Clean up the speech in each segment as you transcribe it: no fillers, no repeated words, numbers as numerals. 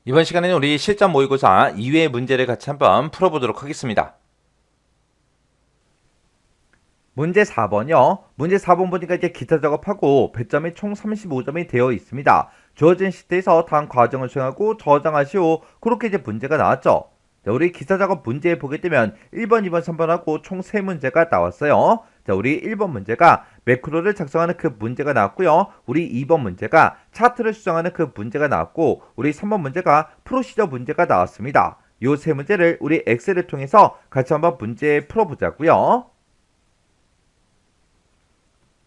이번 시간에는 우리 실전 모의고사 2회 문제를 같이 한번 풀어보도록 하겠습니다. 문제 4번이요. 문제 4번 보니까 이제 기타 작업하고 배점이 총 35점이 되어 있습니다. 주어진 시트에서 다음 과정을 수행하고 저장하시오. 그렇게 이제 문제가 나왔죠. 자, 우리 기타 작업 문제에 보게 되면 1번, 2번, 3번하고 총 3문제가 나왔어요. 자, 우리 1번 문제가 매크로를 작성하는 그 문제가 나왔고요. 우리 2번 문제가 차트를 수정하는 그 문제가 나왔고, 우리 3번 문제가 프로시저 문제가 나왔습니다. 요 세 문제를 우리 엑셀을 통해서 같이 한번 문제 풀어보자고요.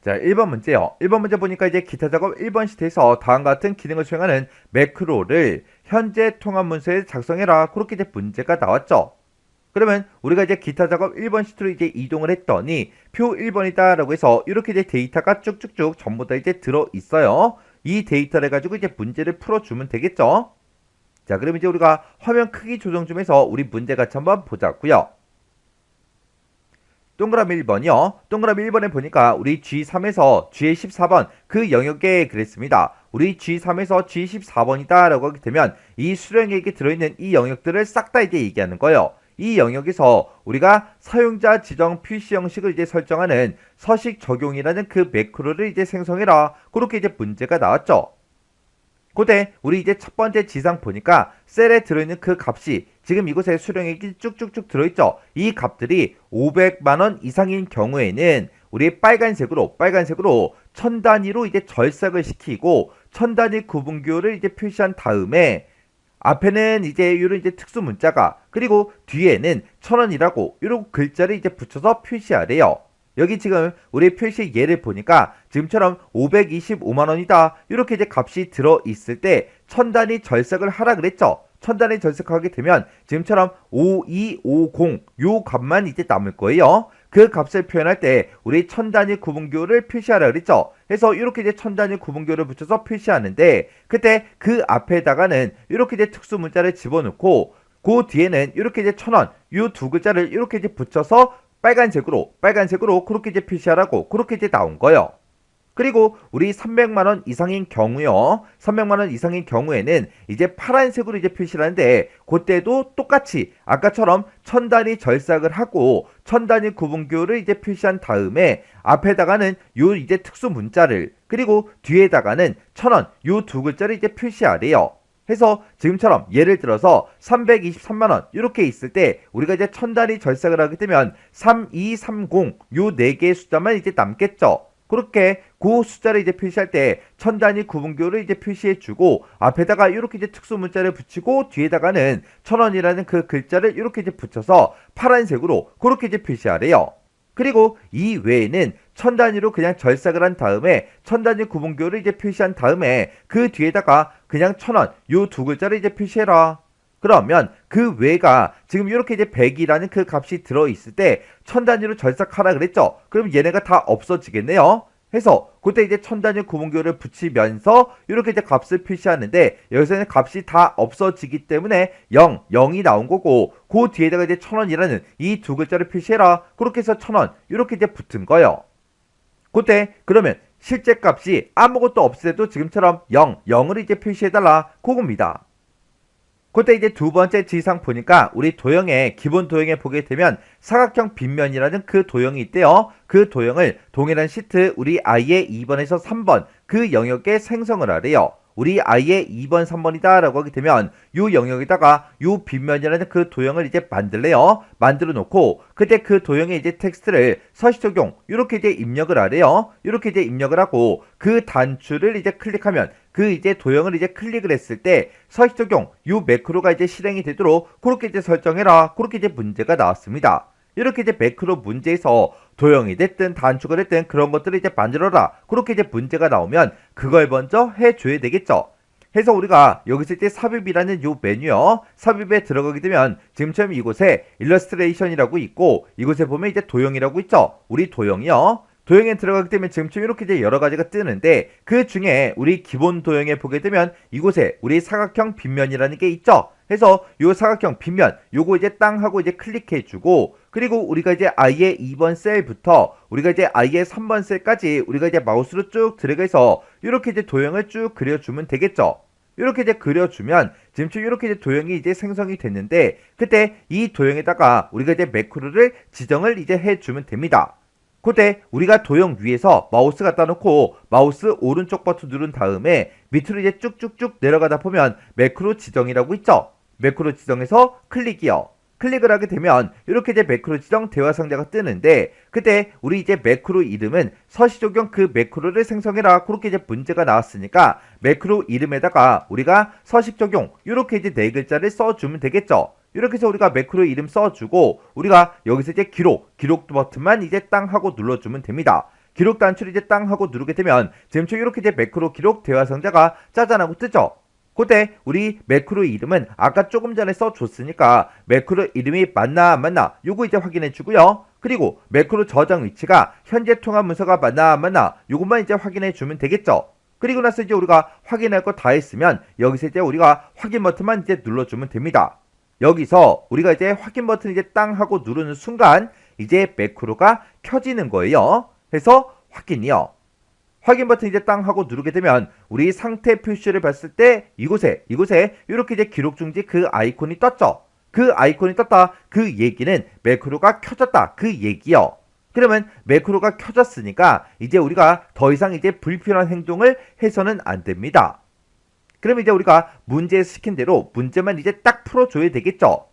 자, 1번 문제요. 1번 문제 보니까 이제 기타 작업 1번 시트에서 다음과 같은 기능을 수행하는 매크로를 현재 통합 문서에 작성해라. 그렇게 이제 문제가 나왔죠. 그러면 우리가 이제 기타 작업 1번 시트로 이제 이동을 했더니 표 1번이다라고 해서 이렇게 이제 데이터가 쭉쭉쭉 전부 다 이제 들어 있어요. 이 데이터를 가지고 이제 문제를 풀어주면 되겠죠. 자, 그럼 이제 우리가 화면 크기 조정 좀 해서 우리 문제 같이 한번 보자고요. 동그라미 1번이요. 동그라미 1번에 보니까 우리 G3에서 G14번 그 영역에 그랬습니다. 우리 G3에서 G14번이다 라고 하게 되면 이 수령액에 들어있는 이 영역들을 싹 다 이제 얘기하는 거예요. 이 영역에서 우리가 사용자 지정 표시 형식을 이제 설정하는 서식 적용이라는 그 매크로를 이제 생성해라. 그렇게 이제 문제가 나왔죠. 그때 우리 이제 첫 번째 지상 보니까 셀에 들어있는 그 값이 지금 이곳에 수령액이 쭉쭉쭉 들어있죠. 이 값들이 500만원 이상인 경우에는 우리 빨간색으로 1000단위로 이제 절삭을 시키고 1000단위 구분기호를 이제 표시한 다음에 앞에는 이제 이런 이제 특수 문자가 그리고 뒤에는 1000원이라고 이런 글자를 이제 붙여서 표시하래요. 여기 지금 우리 표시 예를 보니까 지금처럼 525만원이다 이렇게 이제 값이 들어있을 때 1000단위 절삭을 하라 그랬죠. 1000단위 절삭하게 되면 지금처럼 5250 요 값만 이제 남을 거예요. 그 값을 표현할 때 우리 1000단위 구분기호를 표시하라 그랬죠. 그래서 이렇게 이제 1000단위 구분기호를 붙여서 표시하는데 그때 그 앞에다가는 이렇게 이제 특수 문자를 집어넣고 그 뒤에는 이렇게 이제 1000원 요 두 글자를 이렇게 이제 붙여서 빨간색으로 그렇게 이제 표시하라고 그렇게 이제 나온 거예요. 그리고 우리 300만원 이상인 경우요. 300만원 이상인 경우에는 이제 파란색으로 이제 표시를 하는데 그때도 똑같이 아까처럼 1000단위 절삭을 하고 1000단위 구분기호를 이제 표시한 다음에 앞에다가는 요 이제 특수 문자를 그리고 뒤에다가는 1000원 요 두 글자를 이제 표시하래요. 해서 지금처럼 예를 들어서 323만원 이렇게 있을 때 우리가 이제 1000단위 절삭을 하게 되면 3230 요 4개의 숫자만 이제 남겠죠. 그렇게 그 숫자를 이제 표시할 때 1000단위 구분기호를 이제 표시해주고 앞에다가 이렇게 이제 특수 문자를 붙이고 뒤에다가는 1000원이라는 그 글자를 이렇게 이제 붙여서 파란색으로 그렇게 이제 표시하래요. 그리고 이 외에는 1000단위로 그냥 절삭을 한 다음에 1000단위 구분기호를 이제 표시한 다음에 그 뒤에다가 그냥 1000원 요 두 글자를 이제 표시해라. 그러면 그 외가 지금 이렇게 이제 100이라는 그 값이 들어있을 때 1000단위로 절삭하라 그랬죠. 그럼 얘네가 다 없어지겠네요. 해서 그때 이제 1000단위 구분기호를 붙이면서 이렇게 이제 값을 표시하는데 여기서는 값이 다 없어지기 때문에 0이 나온 거고 그 뒤에다가 이제 1000원이라는 이 두 글자를 표시해라. 그렇게 해서 1000원 이렇게 이제 붙은 거예요. 그때 그러면 실제 값이 아무것도 없을 때도 지금처럼 0을 이제 표시해달라. 그겁니다. 그때 이제 두 번째 지상 보니까 우리 도형에 기본 도형에 보게 되면 사각형 빗면이라는 그 도형이 있대요. 그 도형을 동일한 시트 우리 i의 2번에서 3번 그 영역에 생성을 하래요. 우리 i의 2번, 3번이다 라고 하게 되면 요 영역에다가 요 빗면이라는 그 도형을 이제 만들래요. 만들어 놓고 그때 그 도형에 이제 텍스트를 서식 적용 이렇게 이제 입력을 하래요. 이렇게 이제 입력을 하고 그 단추를 이제 클릭하면 그 이제 도형을 이제 클릭을 했을 때 서식 적용 요 매크로가 이제 실행이 되도록 그렇게 이제 설정해라. 그렇게 이제 문제가 나왔습니다. 이렇게 이제 매크로 문제에서 도형이 됐든 단축이 됐든 그런 것들을 이제 만들어라. 그렇게 이제 문제가 나오면 그걸 먼저 해줘야 되겠죠. 해서 우리가 여기서 이제 삽입이라는 요 메뉴요. 삽입에 들어가게 되면 지금처럼 이곳에 일러스트레이션이라고 있고 이곳에 보면 이제 도형이라고 있죠. 우리 도형이요. 도형에 들어가게 되면 지금처럼 이렇게 이제 여러 가지가 뜨는데 그 중에 우리 기본 도형에 보게 되면 이곳에 우리 사각형 빗면이라는 게 있죠. 해서 요 사각형 빗면 요거 이제 땅 하고 이제 클릭해 주고 그리고 우리가 이제 i의 2번 셀부터 우리가 이제 i의 3번 셀까지 우리가 이제 마우스로 쭉 드래그해서 이렇게 이제 도형을 쭉 그려주면 되겠죠. 이렇게 이제 그려주면 지금 이렇게 이제 도형이 이제 생성이 됐는데, 그때 이 도형에다가 우리가 이제 매크로를 지정을 이제 해주면 됩니다. 그때 우리가 도형 위에서 마우스 갖다 놓고 마우스 오른쪽 버튼 누른 다음에 밑으로 이제 쭉쭉쭉 내려가다 보면 매크로 지정이라고 있죠. 매크로 지정에서 클릭이요. 클릭을 하게 되면 이렇게 이제 매크로 지정 대화 상자가 뜨는데, 그때 우리 이제 매크로 이름은 서식 적용 그 매크로를 생성해라, 그렇게 이제 문제가 나왔으니까 매크로 이름에다가 우리가 서식 적용 이렇게 이제 네 글자를 써주면 되겠죠. 이렇게 해서 우리가 매크로 이름 써주고, 우리가 여기서 이제 기록 버튼만 이제 땅 하고 눌러주면 됩니다. 기록 단추를 이제 땅 하고 누르게 되면 지금 이렇게 이제 매크로 기록 대화 상자가 짜잔하고 뜨죠. 그때 우리 매크로 이름은 아까 조금 전에 써줬으니까 매크로 이름이 맞나 안 맞나 요거 이제 확인해 주고요. 그리고 매크로 저장 위치가 현재 통합 문서가 맞나 안 맞나 요것만 이제 확인해 주면 되겠죠. 그리고 나서 이제 우리가 확인할 거 다 했으면 여기서 이제 우리가 확인 버튼만 이제 눌러주면 됩니다. 여기서 우리가 이제 확인 버튼 이제 땅 하고 누르는 순간 이제 매크로가 켜지는 거예요. 그래서 확인이요. 확인 버튼 이제 땅 하고 누르게 되면 우리 상태 표시를 봤을 때 이곳에 이렇게 이제 기록 중지 그 아이콘이 떴죠. 그 아이콘이 떴다, 그 얘기는 매크로가 켜졌다, 그 얘기요. 그러면 매크로가 켜졌으니까 이제 우리가 더 이상 이제 불필요한 행동을 해서는 안 됩니다. 그럼 이제 우리가 문제에 시킨 대로 문제만 이제 딱 풀어줘야 되겠죠.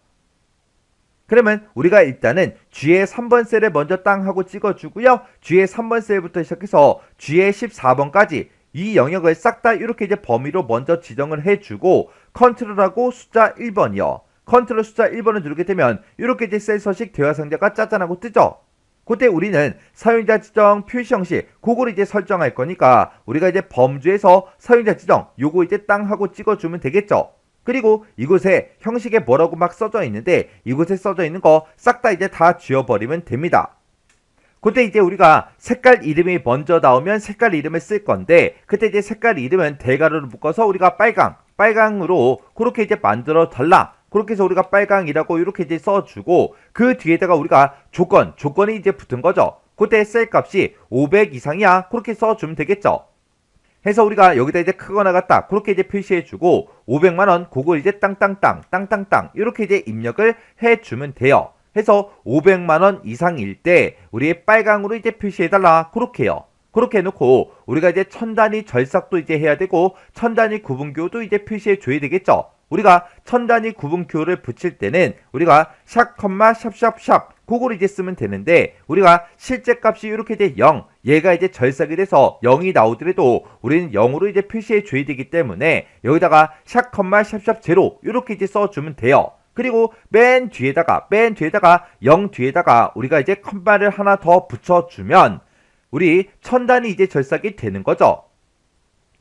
그러면 우리가 일단은 G의 3번 셀을 먼저 땅 하고 찍어주고요. G의 3번 셀부터 시작해서 G의 14번까지 이 영역을 싹 다 이렇게 이제 범위로 먼저 지정을 해주고, 컨트롤하고 숫자 1번이요. 컨트롤 숫자 1번을 누르게 되면 이렇게 이제 셀 서식 대화 상자가 짜잔하고 뜨죠. 그때 우리는 사용자 지정 표시 형식 그걸 이제 설정할 거니까 우리가 이제 범주에서 사용자 지정 요거 이제 땅 하고 찍어주면 되겠죠. 그리고 이곳에 형식에 뭐라고 막 써져 있는데 이곳에 써져 있는 거 싹 다 이제 다 지워버리면 됩니다. 그때 이제 우리가 색깔 이름이 먼저 나오면 색깔 이름을 쓸 건데, 그때 이제 색깔 이름은 대괄호를 묶어서 우리가 빨강으로 그렇게 이제 만들어 달라. 그렇게 해서 우리가 빨강이라고 이렇게 이제 써주고, 그 뒤에다가 우리가 조건이 이제 붙은 거죠. 그때 셀 값이 500 이상이야. 그렇게 써주면 되겠죠. 해서 우리가 여기다 이제 크거나 같다 그렇게 이제 표시해주고 500만원 그걸 이제 땅땅땅 이렇게 이제 입력을 해주면 돼요. 해서 500만원 이상일 때 우리 빨강으로 이제 표시해달라 그렇게요. 그렇게 해놓고 우리가 이제 천단위 절삭도 이제 해야 되고 천단위 구분교도 이제 표시해줘야 되겠죠. 우리가 천단위 구분교를 붙일 때는 우리가 샵, 샵 그걸 이제 쓰면 되는데, 우리가 실제 값이 이렇게 이제 0, 얘가 이제 절삭이 돼서 0이 나오더라도 우리는 0으로 이제 표시해 줘야 되기 때문에 여기다가 샵, 샵 0 이렇게 이제 써주면 돼요. 그리고 맨 뒤에다가 0 뒤에다가 우리가 이제 컴마를 하나 더 붙여주면 우리 천단위 이제 절삭이 되는 거죠.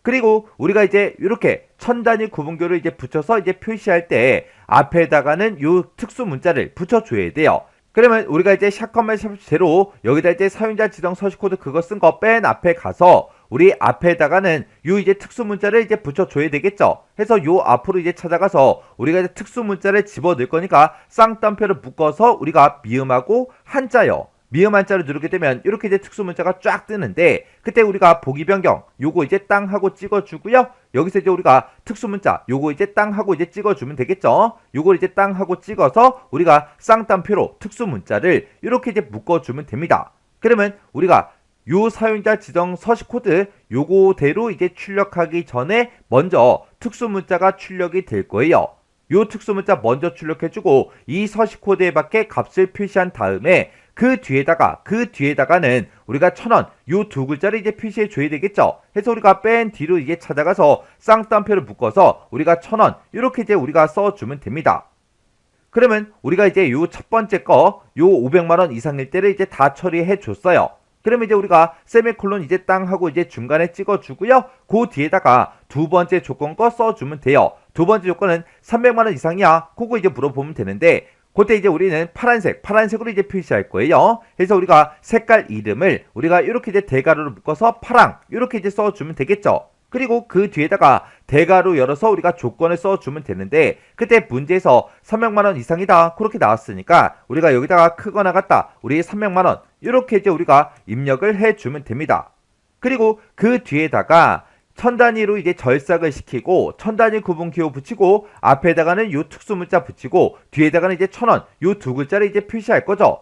그리고 우리가 이제 이렇게 천단위 구분교를 이제 붙여서 이제 표시할 때 앞에다가는 요 특수 문자를 붙여줘야 돼요. 그러면 우리가 이제 샵, 샵 0 여기다 이제 사용자 지정 서식 코드 그거 쓴 거 맨 앞에 가서 우리 앞에다가는 요 이제 특수 문자를 이제 붙여줘야 되겠죠. 해서 요 앞으로 이제 찾아가서 우리가 이제 특수 문자를 집어넣을 거니까 쌍따옴표를 묶어서 우리가 미음하고 한자요. 미음 한자를 누르게 되면 이렇게 이제 특수 문자가 쫙 뜨는데, 그때 우리가 보기 변경 요거 이제 땅 하고 찍어주고요. 여기서 이제 우리가 특수 문자 요거 이제 땅 하고 이제 찍어주면 되겠죠. 요걸 이제 땅 하고 찍어서 우리가 쌍따옴표로 특수 문자를 이렇게 이제 묶어주면 됩니다. 그러면 우리가 요 사용자 지정 서식 코드 요거대로 이제 출력하기 전에 먼저 특수 문자가 출력이 될 거예요. 요 특수 문자 먼저 출력해주고 이 서식 코드에 맞게 값을 표시한 다음에 그 뒤에다가는 우리가 1000원 요 두 글자를 이제 표시해 줘야 되겠죠. 해서 우리가 맨 뒤로 이제 찾아가서 쌍따옴표를 묶어서 우리가 1000원 이렇게 이제 우리가 써주면 됩니다. 그러면 우리가 이제 요 첫 번째 거 요 500만원 이상일 때를 이제 다 처리해 줬어요. 그러면 이제 우리가 세미콜론 이제 땅 하고 이제 중간에 찍어주고요. 그 뒤에다가 두 번째 조건 거 써주면 돼요. 두 번째 조건은 300만원 이상이야. 그거 이제 물어보면 되는데, 그때 이제 우리는 파란색으로 이제 표시할 거예요. 그래서 우리가 색깔 이름을 우리가 이렇게 이제 대괄호로 묶어서 파랑 이렇게 이제 써주면 되겠죠. 그리고 그 뒤에다가 대괄호 열어서 우리가 조건을 써주면 되는데, 그때 문제에서 300만원 이상이다 그렇게 나왔으니까 우리가 여기다가 크거나 같다 우리 300만원 이렇게 이제 우리가 입력을 해주면 됩니다. 그리고 그 뒤에다가 천 단위로 이제 절삭을 시키고 천 단위 구분 기호 붙이고 앞에다가는 요 특수 문자 붙이고 뒤에다가는 이제 1,000원 요 두 글자를 이제 표시할 거죠.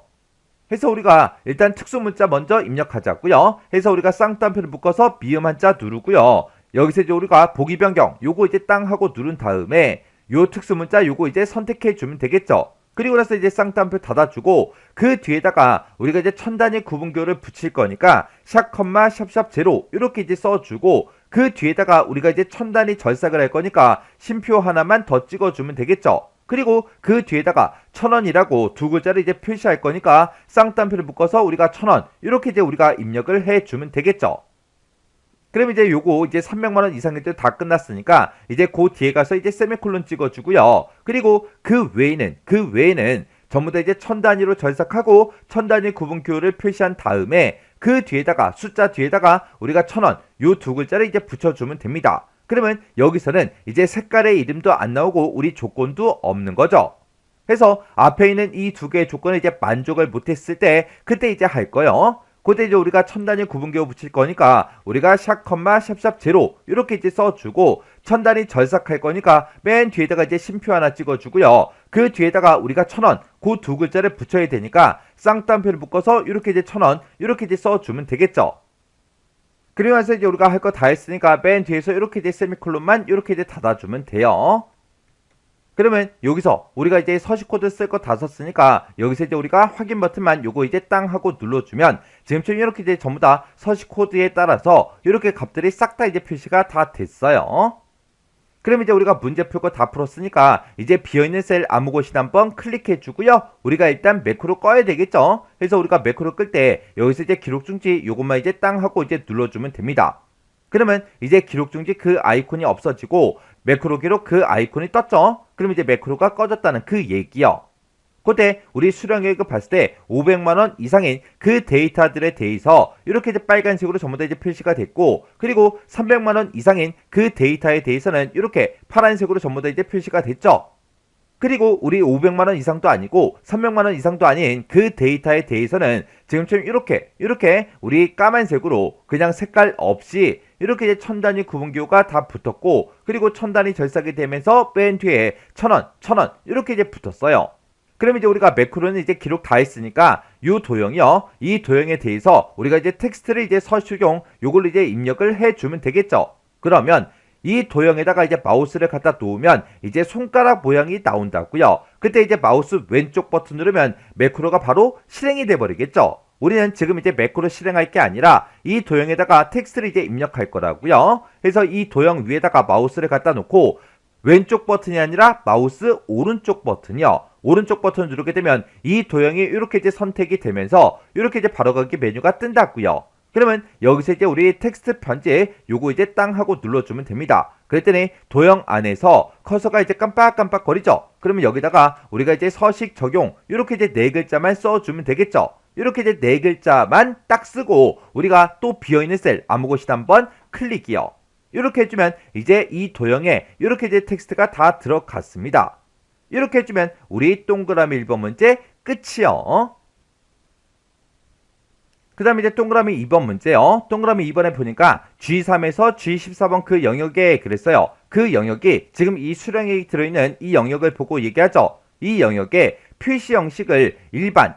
해서 우리가 일단 특수 문자 먼저 입력하자고요. 해서 우리가 쌍따옴표를 묶어서 미음 한자 누르고요. 여기서 이제 우리가 보기 변경 요거 이제 땅 하고 누른 다음에 요 특수 문자 요거 이제 선택해 주면 되겠죠. 그리고 나서 이제 쌍따옴표 닫아주고 그 뒤에다가 우리가 이제 천 단위 구분기호를 붙일 거니까 샵 컴마 샵샵 제로 이렇게 이제 써주고 그 뒤에다가 우리가 이제 천 단위 절삭을 할 거니까 쉼표 하나만 더 찍어주면 되겠죠. 그리고 그 뒤에다가 1,000원이라고 두 글자를 이제 표시할 거니까 쌍따옴표를 묶어서 우리가 1,000원 이렇게 이제 우리가 입력을 해주면 되겠죠. 그럼 이제 요거 이제 300만원 이상일 때 다 끝났으니까 이제 그 뒤에 가서 이제 세미콜론 찍어주고요. 그리고 그 외에는 전부 다 이제 천 단위로 절삭하고 천 단위 구분기호를 표시한 다음에 그 뒤에다가 숫자 뒤에다가 우리가 1,000원 요 두 글자를 이제 붙여주면 됩니다. 그러면 여기서는 이제 색깔의 이름도 안 나오고 우리 조건도 없는 거죠. 그래서 앞에 있는 이 두 개의 조건을 이제 만족을 못했을 때 그때 이제 할 거예요. 그때 이제 우리가 천 단위 구분기호 붙일 거니까 우리가 샵 컴마 샵샵 제로 이렇게 이제 써주고 천 단위 절삭할 거니까 맨 뒤에다가 이제 쉼표 하나 찍어주고요. 그 뒤에다가 우리가 1,000원 그 두 글자를 붙여야 되니까 쌍따옴표를 묶어서 이렇게 이제 1,000원 이렇게 이제 써주면 되겠죠. 그리고 나서 이제 우리가 할 거 다 했으니까 맨 뒤에서 이렇게 이제 세미콜론만 이렇게 이제 닫아주면 돼요. 그러면 여기서 우리가 이제 서식 코드 쓸 거 다 썼으니까 여기서 이제 우리가 확인 버튼만 요거 이제 땅 하고 눌러주면 지금처럼 이렇게 이제 전부 다 서식 코드에 따라서 이렇게 값들이 싹 다 이제 표시가 다 됐어요. 그럼 이제 우리가 문제 풀 거 다 풀었으니까 이제 비어있는 셀 아무 곳이나 한번 클릭해 주고요. 우리가 일단 매크로 꺼야 되겠죠. 그래서 우리가 매크로 끌 때 여기서 이제 기록 중지 요것만 이제 땅 하고 이제 눌러주면 됩니다. 그러면 이제 기록 중지 그 아이콘이 없어지고 매크로 기록 그 아이콘이 떴죠. 그럼 이제 매크로가 꺼졌다는 그 얘기요. 그때 우리 수령액을 봤을 때 500만원 이상인 그 데이터들에 대해서 이렇게 이제 빨간색으로 전부 다 이제 표시가 됐고 그리고 300만원 이상인 그 데이터에 대해서는 이렇게 파란색으로 전부 다 이제 표시가 됐죠. 그리고 우리 500만원 이상도 아니고 300만원 이상도 아닌 그 데이터에 대해서는 지금처럼 이렇게 우리 까만색으로 그냥 색깔 없이 이렇게 이제 천 단위 구분기호가 다 붙었고 그리고 천 단위 절삭이 되면서 맨 뒤에 1,000원 이렇게 이제 붙었어요. 그럼 이제 우리가 매크로는 이제 기록 다 했으니까 이 도형이요. 이 도형에 대해서 우리가 이제 텍스트를 이제 서식용 요걸 이제 입력을 해주면 되겠죠. 그러면 이 도형에다가 이제 마우스를 갖다 놓으면 이제 손가락 모양이 나온다고요. 그때 이제 마우스 왼쪽 버튼 누르면 매크로가 바로 실행이 돼 버리겠죠. 우리는 지금 이제 매크로 실행할 게 아니라 이 도형에다가 텍스트를 이제 입력할 거라고요. 그래서 이 도형 위에다가 마우스를 갖다 놓고 왼쪽 버튼이 아니라 마우스 오른쪽 버튼이요. 오른쪽 버튼을 누르게 되면 이 도형이 이렇게 이제 선택이 되면서 이렇게 이제 바로가기 메뉴가 뜬다고요. 그러면 여기서 이제 우리 텍스트 편집 요거 이제 땅 하고 눌러주면 됩니다. 그랬더니 도형 안에서 커서가 이제 깜빡깜빡 거리죠. 그러면 여기다가 우리가 이제 서식 적용 이렇게 이제 네 글자만 써주면 되겠죠. 이렇게 이제 네 글자만 딱 쓰고 우리가 또 비어있는 셀 아무 곳이나 한번 클릭이요. 이렇게 해주면 이제 이 도형에 이렇게 이제 텍스트가 다 들어갔습니다. 이렇게 해주면 우리 동그라미 1번 문제 끝이요. 그 다음에 이제 동그라미 2번 문제요. 동그라미 2번에 보니까 G3에서 G14번 그 영역에 그랬어요. 그 영역이 지금 이 수령액이 들어있는 이 영역을 보고 얘기하죠. 이 영역에 표시 형식을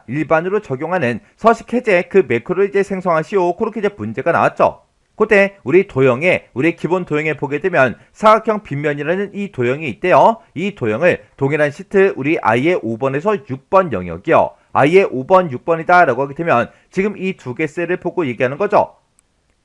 일반으로 적용하는 서식 해제 그 매크로를 이제 생성하시오. 그렇게 이제 문제가 나왔죠. 그때 우리 도형에 우리 기본 도형에 보게 되면 사각형 빗면이라는 이 도형이 있대요. 이 도형을 동일한 시트 우리 I의 5번에서 6번 영역이요. I의 5번, 6번이다 라고 하게 되면 지금 이 두 개 셀을 보고 얘기하는 거죠.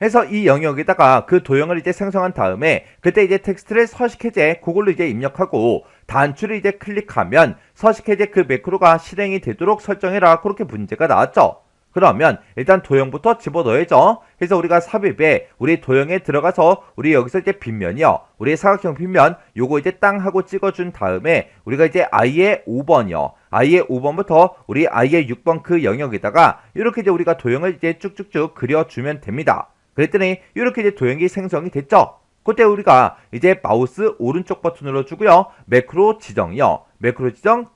해서 이 영역에다가 그 도형을 이제 생성한 다음에 그때 이제 텍스트를 서식 해제 그걸로 이제 입력하고 단추를 이제 클릭하면 서식 해제 그 매크로가 실행이 되도록 설정해라. 그렇게 문제가 나왔죠. 그러면 일단 도형부터 집어넣어야죠. 그래서 우리가 삽입에 우리 도형에 들어가서 우리 여기서 이제 빗면이요. 우리 사각형 빗면 요거 이제 땅 하고 찍어준 다음에 우리가 이제 I의 5번이요. I의 5번부터 우리 I의 6번 그 영역에다가 이렇게 이제 우리가 도형을 이제 쭉쭉쭉 그려주면 됩니다. 그랬더니 이렇게 이제 도형이 생성이 됐죠. 그때 우리가 이제 마우스 오른쪽 버튼 눌러주고요. 매크로 지정이요. 매크로 지정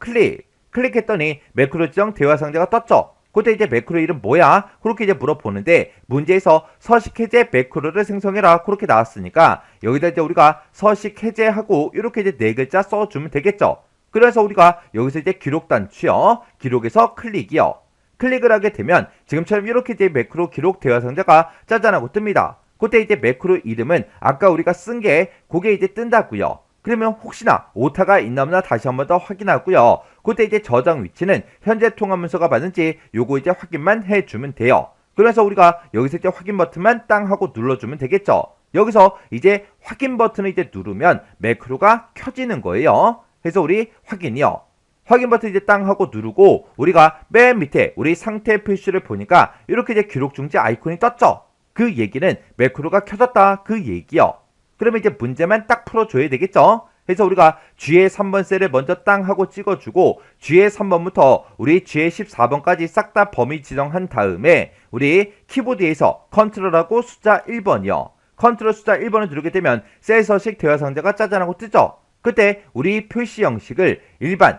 클릭했더니 매크로 지정 대화 상자가 떴죠. 그때 이제 매크로 이름 뭐야? 그렇게 이제 물어보는데 문제에서 서식 해제 매크로를 생성해라 그렇게 나왔으니까 여기다 이제 우리가 서식 해제하고 이렇게 이제 네 글자 써주면 되겠죠. 그래서 우리가 여기서 이제 기록 단추요. 기록에서 클릭이요. 클릭을 하게 되면 지금처럼 이렇게 이제 매크로 기록 대화 상자가 짜잔하고 뜹니다. 그때 이제 매크로 이름은 아까 우리가 쓴 게 그게 이제 뜬다고요. 그러면 혹시나 오타가 있나 없나 다시 한번 더 확인하고요. 그때 이제 저장 위치는 현재 통화 문서가 맞는지 요거 이제 확인만 해주면 돼요. 그래서 우리가 여기서 이제 확인 버튼만 땅 하고 눌러주면 되겠죠. 여기서 이제 확인 버튼을 이제 누르면 매크로가 켜지는 거예요. 그래서 우리 확인이요. 확인 버튼 이제 땅 하고 누르고 우리가 맨 밑에 우리 상태 표시를 보니까 이렇게 이제 기록 중지 아이콘이 떴죠. 그 얘기는 매크로가 켜졌다 그 얘기요. 그러면 이제 문제만 딱 풀어줘야 되겠죠. 그래서 우리가 G의 3번 셀을 먼저 땅 하고 찍어주고 G의 3번부터 우리 G의 14번까지 싹 다 범위 지정한 다음에 우리 키보드에서 컨트롤하고 숫자 1번이요. 컨트롤 숫자 1번을 누르게 되면 셀 서식 대화 상자가 짜잔하고 뜨죠. 그때 우리 표시 형식을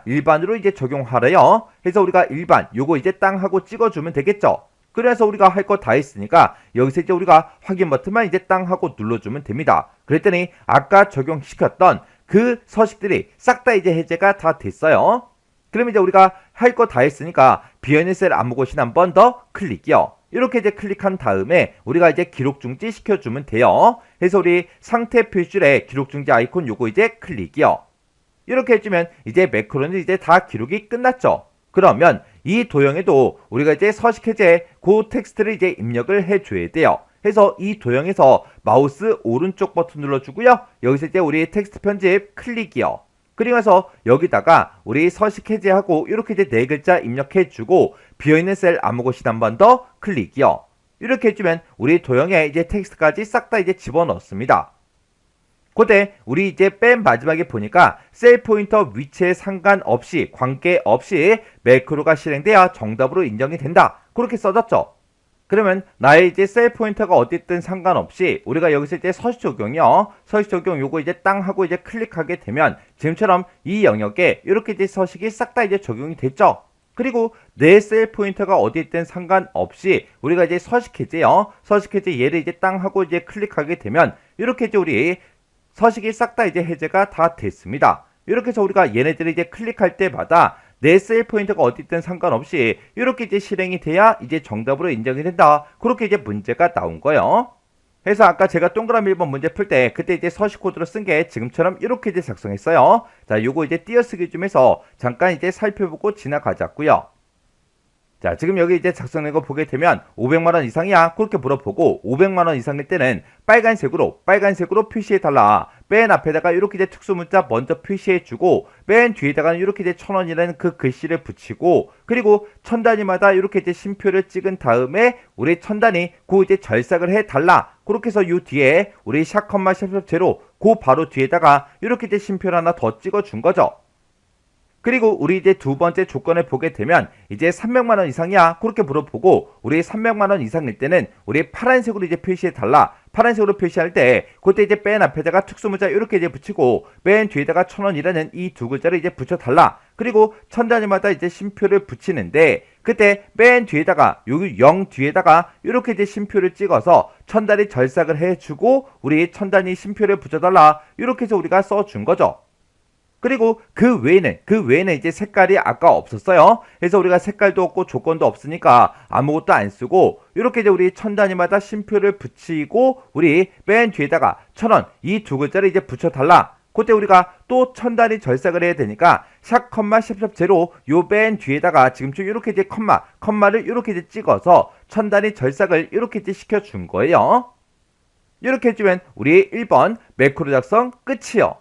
일반으로 이제 적용하래요. 그래서 우리가 일반 요거 이제 땅 하고 찍어주면 되겠죠. 그래서 우리가 할 거 다 했으니까 여기서 이제 우리가 확인 버튼만 이제 땅 하고 눌러주면 됩니다. 그랬더니 아까 적용시켰던 그 서식들이 싹 다 이제 해제가 다 됐어요. 그럼 이제 우리가 할 거 다 했으니까 비어있는 셀 아무 곳이나 한 번 더 클릭이요. 이렇게 이제 클릭한 다음에 우리가 이제 기록 중지 시켜주면 돼요. 그래서 우리 상태 표시줄에 기록 중지 아이콘 요거 이제 클릭이요. 이렇게 해주면 이제 매크로는 이제 다 기록이 끝났죠. 그러면 이 도형에도 우리가 이제 서식 해제 그 텍스트를 이제 입력을 해줘야 돼요. 그래서 이 도형에서 마우스 오른쪽 버튼 눌러주고요. 여기서 이제 우리 텍스트 편집 클릭이요. 그리고서 여기다가 우리 서식 해제하고 이렇게 이제 네 글자 입력해주고 비어있는 셀 아무 곳이나 한 번 더 클릭이요. 이렇게 해주면 우리 도형에 이제 텍스트까지 싹 다 이제 집어넣습니다. 그때 우리 이제 맨 마지막에 보니까 셀 포인터 위치에 상관없이 관계없이 매크로가 실행돼야 정답으로 인정이 된다. 그렇게 써졌죠. 그러면 나의 이제 셀 포인터가 어디든 상관없이 우리가 여기서 이제 서식 적용이요. 서식 적용 요거 이제 땅 하고 이제 클릭하게 되면 지금처럼 이 영역에 이렇게 이제 서식이 싹 다 이제 적용이 됐죠. 그리고 내 셀 포인터가 어디에 있든 상관없이 우리가 이제 서식 해제요. 서식 해제 얘를 이제 땅 하고 이제 클릭하게 되면 이렇게 이제 우리 서식이 싹 다 이제 해제가 다 됐습니다. 이렇게 해서 우리가 얘네들을 이제 클릭할 때마다 내 셀 포인터가 어디 있든 상관없이 이렇게 이제 실행이 돼야 이제 정답으로 인정이 된다. 그렇게 이제 문제가 나온 거예요. 그래서 아까 제가 동그라미 1번 문제 풀 때 그때 이제 서식 코드로 쓴 게 지금처럼 이렇게 이제 작성했어요. 자, 요거 이제 띄어쓰기 좀 해서 잠깐 이제 살펴보고 지나가자고요. 자, 지금 여기 이제 작성된 거 보게 되면 500만원 이상이야 그렇게 물어보고 500만원 이상일 때는 빨간색으로 표시해달라. 맨 앞에다가 이렇게 이제 특수문자 먼저 표시해주고 맨 뒤에다가는 이렇게 이제 1000원이라는 그 글씨를 붙이고 그리고 천 단위마다 이렇게 이제 심표를 찍은 다음에 우리 천 단위 그 이제 절삭을 해달라. 그렇게 해서 요 뒤에 우리 샷, 제로 그 바로 뒤에다가 이렇게 이제 심표를 하나 더 찍어준 거죠. 그리고 우리 이제 두 번째 조건을 보게 되면 이제 300만원 이상이야 그렇게 물어보고 우리 300만원 이상일 때는 우리 파란색으로 이제 표시해달라. 파란색으로 표시할 때 그때 이제 맨 앞에다가 특수문자 이렇게 이제 붙이고 맨 뒤에다가 1000원이라는 이 두 글자를 이제 붙여달라. 그리고 천 단위마다 이제 심표를 붙이는데 그때 맨 뒤에다가 여기 0 뒤에다가 이렇게 이제 심표를 찍어서 천 단위 절삭을 해주고 우리 천 단위 심표를 붙여달라. 이렇게 해서 우리가 써준 거죠. 그리고 그 외에는 이제 색깔이 아까 없었어요. 그래서 우리가 색깔도 없고 조건도 없으니까 아무것도 안 쓰고 이렇게 이제 우리 천 단위마다 심표를 붙이고 우리 맨 뒤에다가 1000원 이 두 글자를 이제 붙여달라. 그때 우리가 또 천 단위 절삭을 해야 되니까 샷, 제로 요 맨 뒤에다가 지금쯤 이렇게 이제 컴마를 이렇게 이제 찍어서 천 단위 절삭을 이렇게 이제 시켜준 거예요. 이렇게 해주면 우리 1번 매크로 작성 끝이요.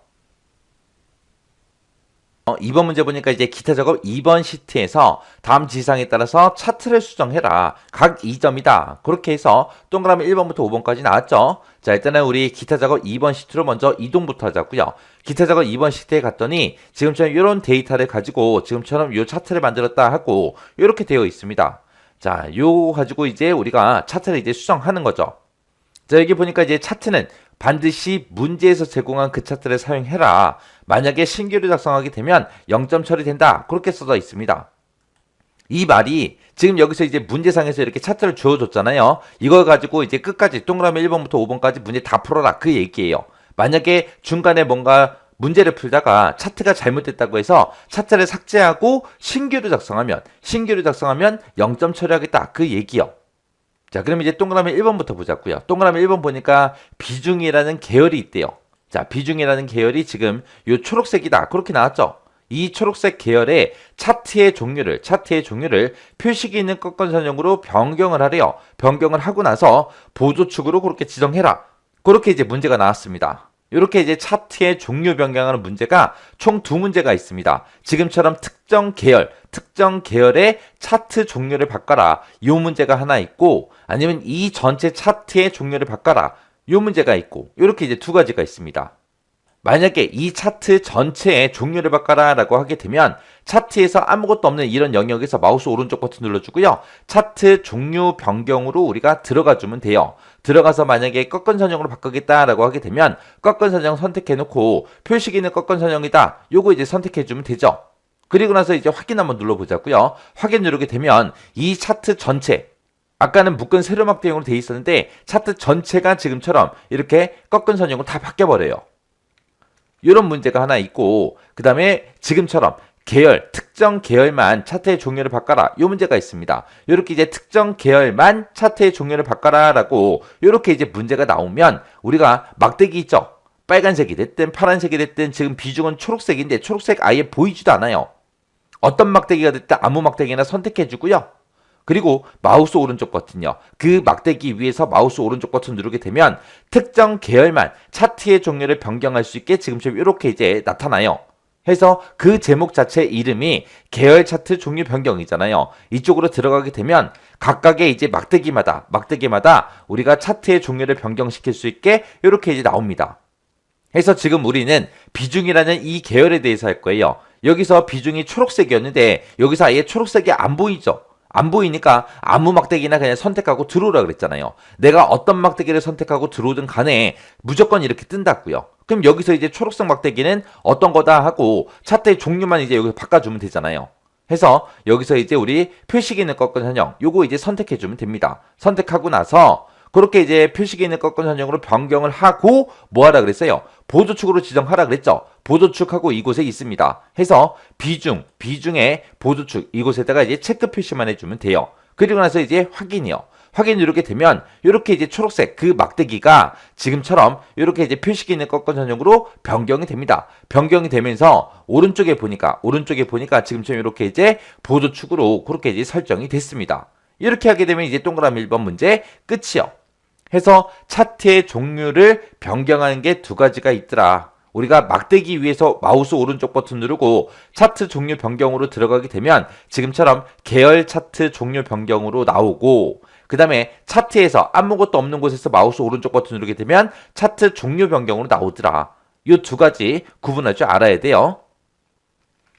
2번 문제 보니까 이제 기타 작업 2번 시트에서 다음 지시사항에 따라서 차트를 수정해라. 각 2점이다. 그렇게 해서 동그라미 1번부터 5번까지 나왔죠. 자, 일단은 우리 기타 작업 2번 시트로 먼저 이동부터 하자고요. 기타 작업 2번 시트에 갔더니 지금처럼 이런 데이터를 가지고 지금처럼 요 차트를 만들었다 하고 이렇게 되어 있습니다. 자, 요 가지고 이제 우리가 차트를 이제 수정하는 거죠. 자, 여기 보니까 이제 차트는 반드시 문제에서 제공한 그 차트를 사용해라. 만약에 신규로 작성하게 되면 0점 처리된다. 그렇게 써져 있습니다. 이 말이 지금 여기서 이제 문제상에서 이렇게 차트를 주어줬잖아요. 이걸 가지고 이제 끝까지 동그라미 1번부터 5번까지 문제 다 풀어라. 그 얘기예요. 만약에 중간에 뭔가 문제를 풀다가 차트가 잘못됐다고 해서 차트를 삭제하고 신규로 작성하면 0점 처리하겠다. 그 얘기요. 자, 그럼 이제 동그라미 1번부터 보자고요. 동그라미 1번 보니까 비중이라는 계열이 있대요. 자, 비중이라는 계열이 지금 요 초록색이다. 그렇게 나왔죠? 이 초록색 계열의 차트의 종류를 표식이 있는 꺾은선형으로 변경을 하래요. 변경을 하고 나서 보조축으로 그렇게 지정해라. 그렇게 이제 문제가 나왔습니다. 이렇게 이제 차트의 종류 변경하는 문제가 총 2문제가 있습니다. 지금처럼 특정 계열의 차트 종류를 바꿔라. 이 문제가 하나 있고, 아니면 이 전체 차트의 종류를 바꿔라. 이 문제가 있고, 이렇게 이제 2가지가 있습니다. 만약에 이 차트 전체의 종류를 바꿔라 라고 하게 되면 차트에서 아무것도 없는 이런 영역에서 마우스 오른쪽 버튼 눌러주고요. 차트 종류 변경으로 우리가 들어가 주면 돼요. 들어가서 만약에 꺾은 선형으로 바꾸겠다 라고 하게 되면 꺾은 선형 선택해 놓고 표식이 있는 꺾은 선형이다. 요거 이제 선택해 주면 되죠. 그리고 나서 이제 확인 한번 눌러보자고요. 확인 누르게 되면 이 차트 전체, 아까는 묶은 세로막 대형으로 되어 있었는데 차트 전체가 지금처럼 이렇게 꺾은 선형으로 다 바뀌어버려요. 이런 문제가 하나 있고, 그 다음에 지금처럼 특정 계열만 차트의 종류를 바꿔라. 이 문제가 있습니다. 이렇게 이제 특정 계열만 차트의 종류를 바꿔라 라고 이렇게 이제 문제가 나오면 우리가 막대기 있죠? 빨간색이 됐든 파란색이 됐든 지금 비중은 초록색인데 초록색 아예 보이지도 않아요. 어떤 막대기가 됐든 아무 막대기나 선택해 주고요. 그리고 마우스 오른쪽 버튼요. 그 막대기 위에서 마우스 오른쪽 버튼 누르게 되면 특정 계열만 차트의 종류를 변경할 수 있게 지금처럼 이렇게 이제 나타나요. 해서 그 제목 자체 이름이 계열 차트 종류 변경이잖아요. 이쪽으로 들어가게 되면 각각의 이제 막대기마다 우리가 차트의 종류를 변경시킬 수 있게 이렇게 이제 나옵니다. 해서 지금 우리는 비중이라는 이 계열에 대해서 할 거예요. 여기서 비중이 초록색이었는데 여기서 아예 초록색이 안 보이죠? 안 보이니까 아무 막대기나 그냥 선택하고 들어오라 그랬잖아요. 내가 어떤 막대기를 선택하고 들어오든 간에 무조건 이렇게 뜬다고요. 그럼 여기서 이제 초록색 막대기는 어떤 거다 하고 차트의 종류만 이제 여기서 바꿔주면 되잖아요. 해서 여기서 이제 우리 표식이 있는 꺾은 선형 요거 이제 선택해주면 됩니다. 선택하고 나서 그렇게 이제 표식이 있는 꺾은 선형으로 변경을 하고 뭐 하라 그랬어요? 보조축으로 지정하라 그랬죠? 보조축하고 이곳에 있습니다. 해서 비중의 보조축 이곳에다가 이제 체크 표시만 해주면 돼요. 그리고 나서 이제 확인이요. 확인 누르게 되면 이렇게 이제 초록색 그 막대기가 지금처럼 이렇게 이제 표식이 있는 꺾은 선형으로 변경이 됩니다. 변경이 되면서 오른쪽에 보니까 지금처럼 이렇게 이제 보조축으로 그렇게 이제 설정이 됐습니다. 이렇게 하게 되면 이제 동그라미 1번 문제 끝이요. 해서 차트의 종류를 변경하는 게 2가지가 있더라. 우리가 막대기 위에서 마우스 오른쪽 버튼 누르고 차트 종류 변경으로 들어가게 되면 지금처럼 계열 차트 종류 변경으로 나오고, 그 다음에 차트에서 아무것도 없는 곳에서 마우스 오른쪽 버튼 누르게 되면 차트 종류 변경으로 나오더라. 이 2가지 구분할 줄 알아야 돼요.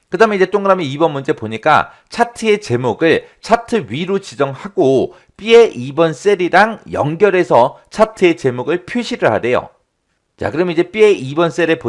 그 다음에 이제 동그라미 2번 문제 보니까 차트의 제목을 차트 위로 지정하고 B의 2번 셀이랑 연결해서 차트의 제목을 표시를 하래요. 자, 그럼 이제 B의 2번 셀에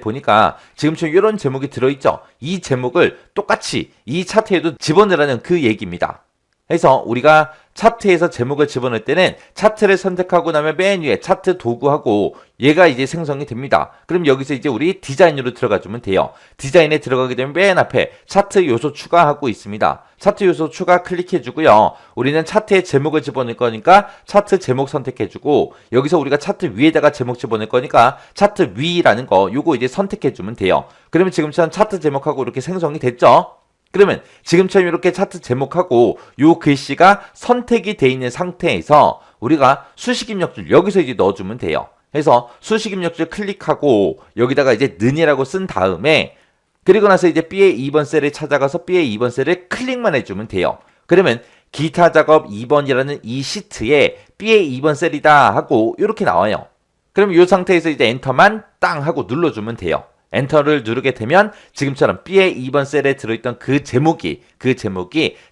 보니까 지금처럼 이런 제목이 들어있죠. 이 제목을 똑같이 이 차트에도 집어넣으라는 그 얘기입니다. 해서 우리가 차트에서 제목을 집어넣을 때는 차트를 선택하고 나면 맨 위에 차트 도구하고 얘가 이제 생성이 됩니다. 그럼 여기서 이제 우리 디자인으로 들어가 주면 돼요. 디자인에 들어가게 되면 맨 앞에 차트 요소 추가하고 있습니다. 차트 요소 추가 클릭해 주고요. 우리는 차트에 제목을 집어넣을 거니까 차트 제목 선택해 주고, 여기서 우리가 차트 위에다가 제목 집어넣을 거니까 차트 위라는 거 요거 이제 선택해 주면 돼요. 그러면 지금처럼 차트 제목하고 이렇게 생성이 됐죠? 그러면 지금처럼 이렇게 차트 제목하고 요 글씨가 선택이 돼 있는 상태에서 우리가 수식 입력줄 여기서 이제 넣어주면 돼요. 해서 수식 입력줄 클릭하고 여기다가 이제 는이라고 쓴 다음에, 그리고 나서 이제 B의 2번 셀에 찾아가서 B의 2번 셀을 클릭만 해주면 돼요. 그러면 기타 작업 2번이라는 이 시트에 B의 2번 셀이다 하고 이렇게 나와요. 그럼 이 상태에서 이제 엔터만 땅 하고 눌러주면 돼요. 엔터를 누르게 되면 지금처럼 B의 2번 셀에 들어있던 그 제목이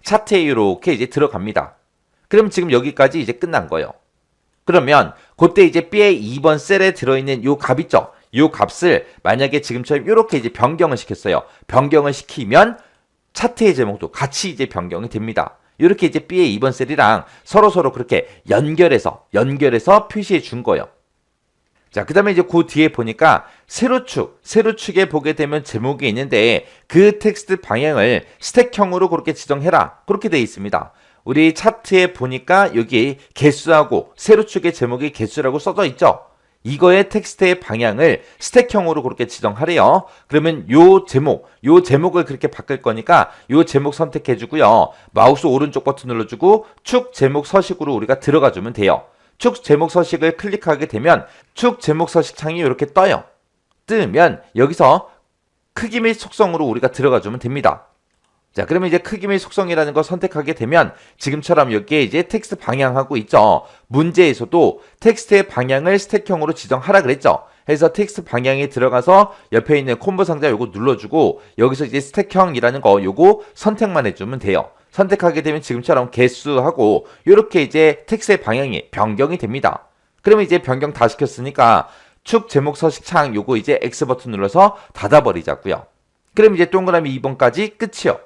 차트에 이렇게 이제 들어갑니다. 그럼 지금 여기까지 이제 끝난 거예요. 그러면 그때 이제 B의 2번 셀에 들어있는 요 값 있죠? 요 값을 만약에 지금처럼 이렇게 이제 변경을 시켰어요. 변경을 시키면 차트의 제목도 같이 이제 변경이 됩니다. 이렇게 이제 B의 2번 셀이랑 서로 그렇게 연결해서 표시해 준 거예요. 자, 그 다음에 이제 그 뒤에 보니까 세로축에 보게 되면 제목이 있는데 그 텍스트 방향을 스택형으로 그렇게 지정해라. 그렇게 되어 있습니다. 우리 차트에 보니까 여기 개수하고 세로축의 제목이 개수라고 써져 있죠. 이거의 텍스트의 방향을 스택형으로 그렇게 지정하래요. 그러면 요 제목을 그렇게 바꿀 거니까 요 제목 선택해 주고요. 마우스 오른쪽 버튼 눌러주고 축 제목 서식으로 우리가 들어가 주면 돼요. 축 제목 서식을 클릭하게 되면 축 제목 서식 창이 이렇게 떠요. 뜨면 여기서 크기 및 속성으로 우리가 들어가 주면 됩니다. 자, 그러면 이제 크기 및 속성이라는 거 선택하게 되면 지금처럼 여기에 이제 텍스트 방향하고 있죠. 문제에서도 텍스트의 방향을 스택형으로 지정하라 그랬죠. 해서 텍스트 방향에 들어가서 옆에 있는 콤보 상자 요거 눌러주고 여기서 이제 스택형이라는 거 요거 선택만 해주면 돼요. 선택하게 되면 지금처럼 개수하고 이렇게 이제 텍스트의 방향이 변경이 됩니다. 그러면 이제 변경 다 시켰으니까 축 제목 서식 창 요거 이제 X 버튼 눌러서 닫아버리자고요. 그럼 이제 동그라미 2번까지 끝이요.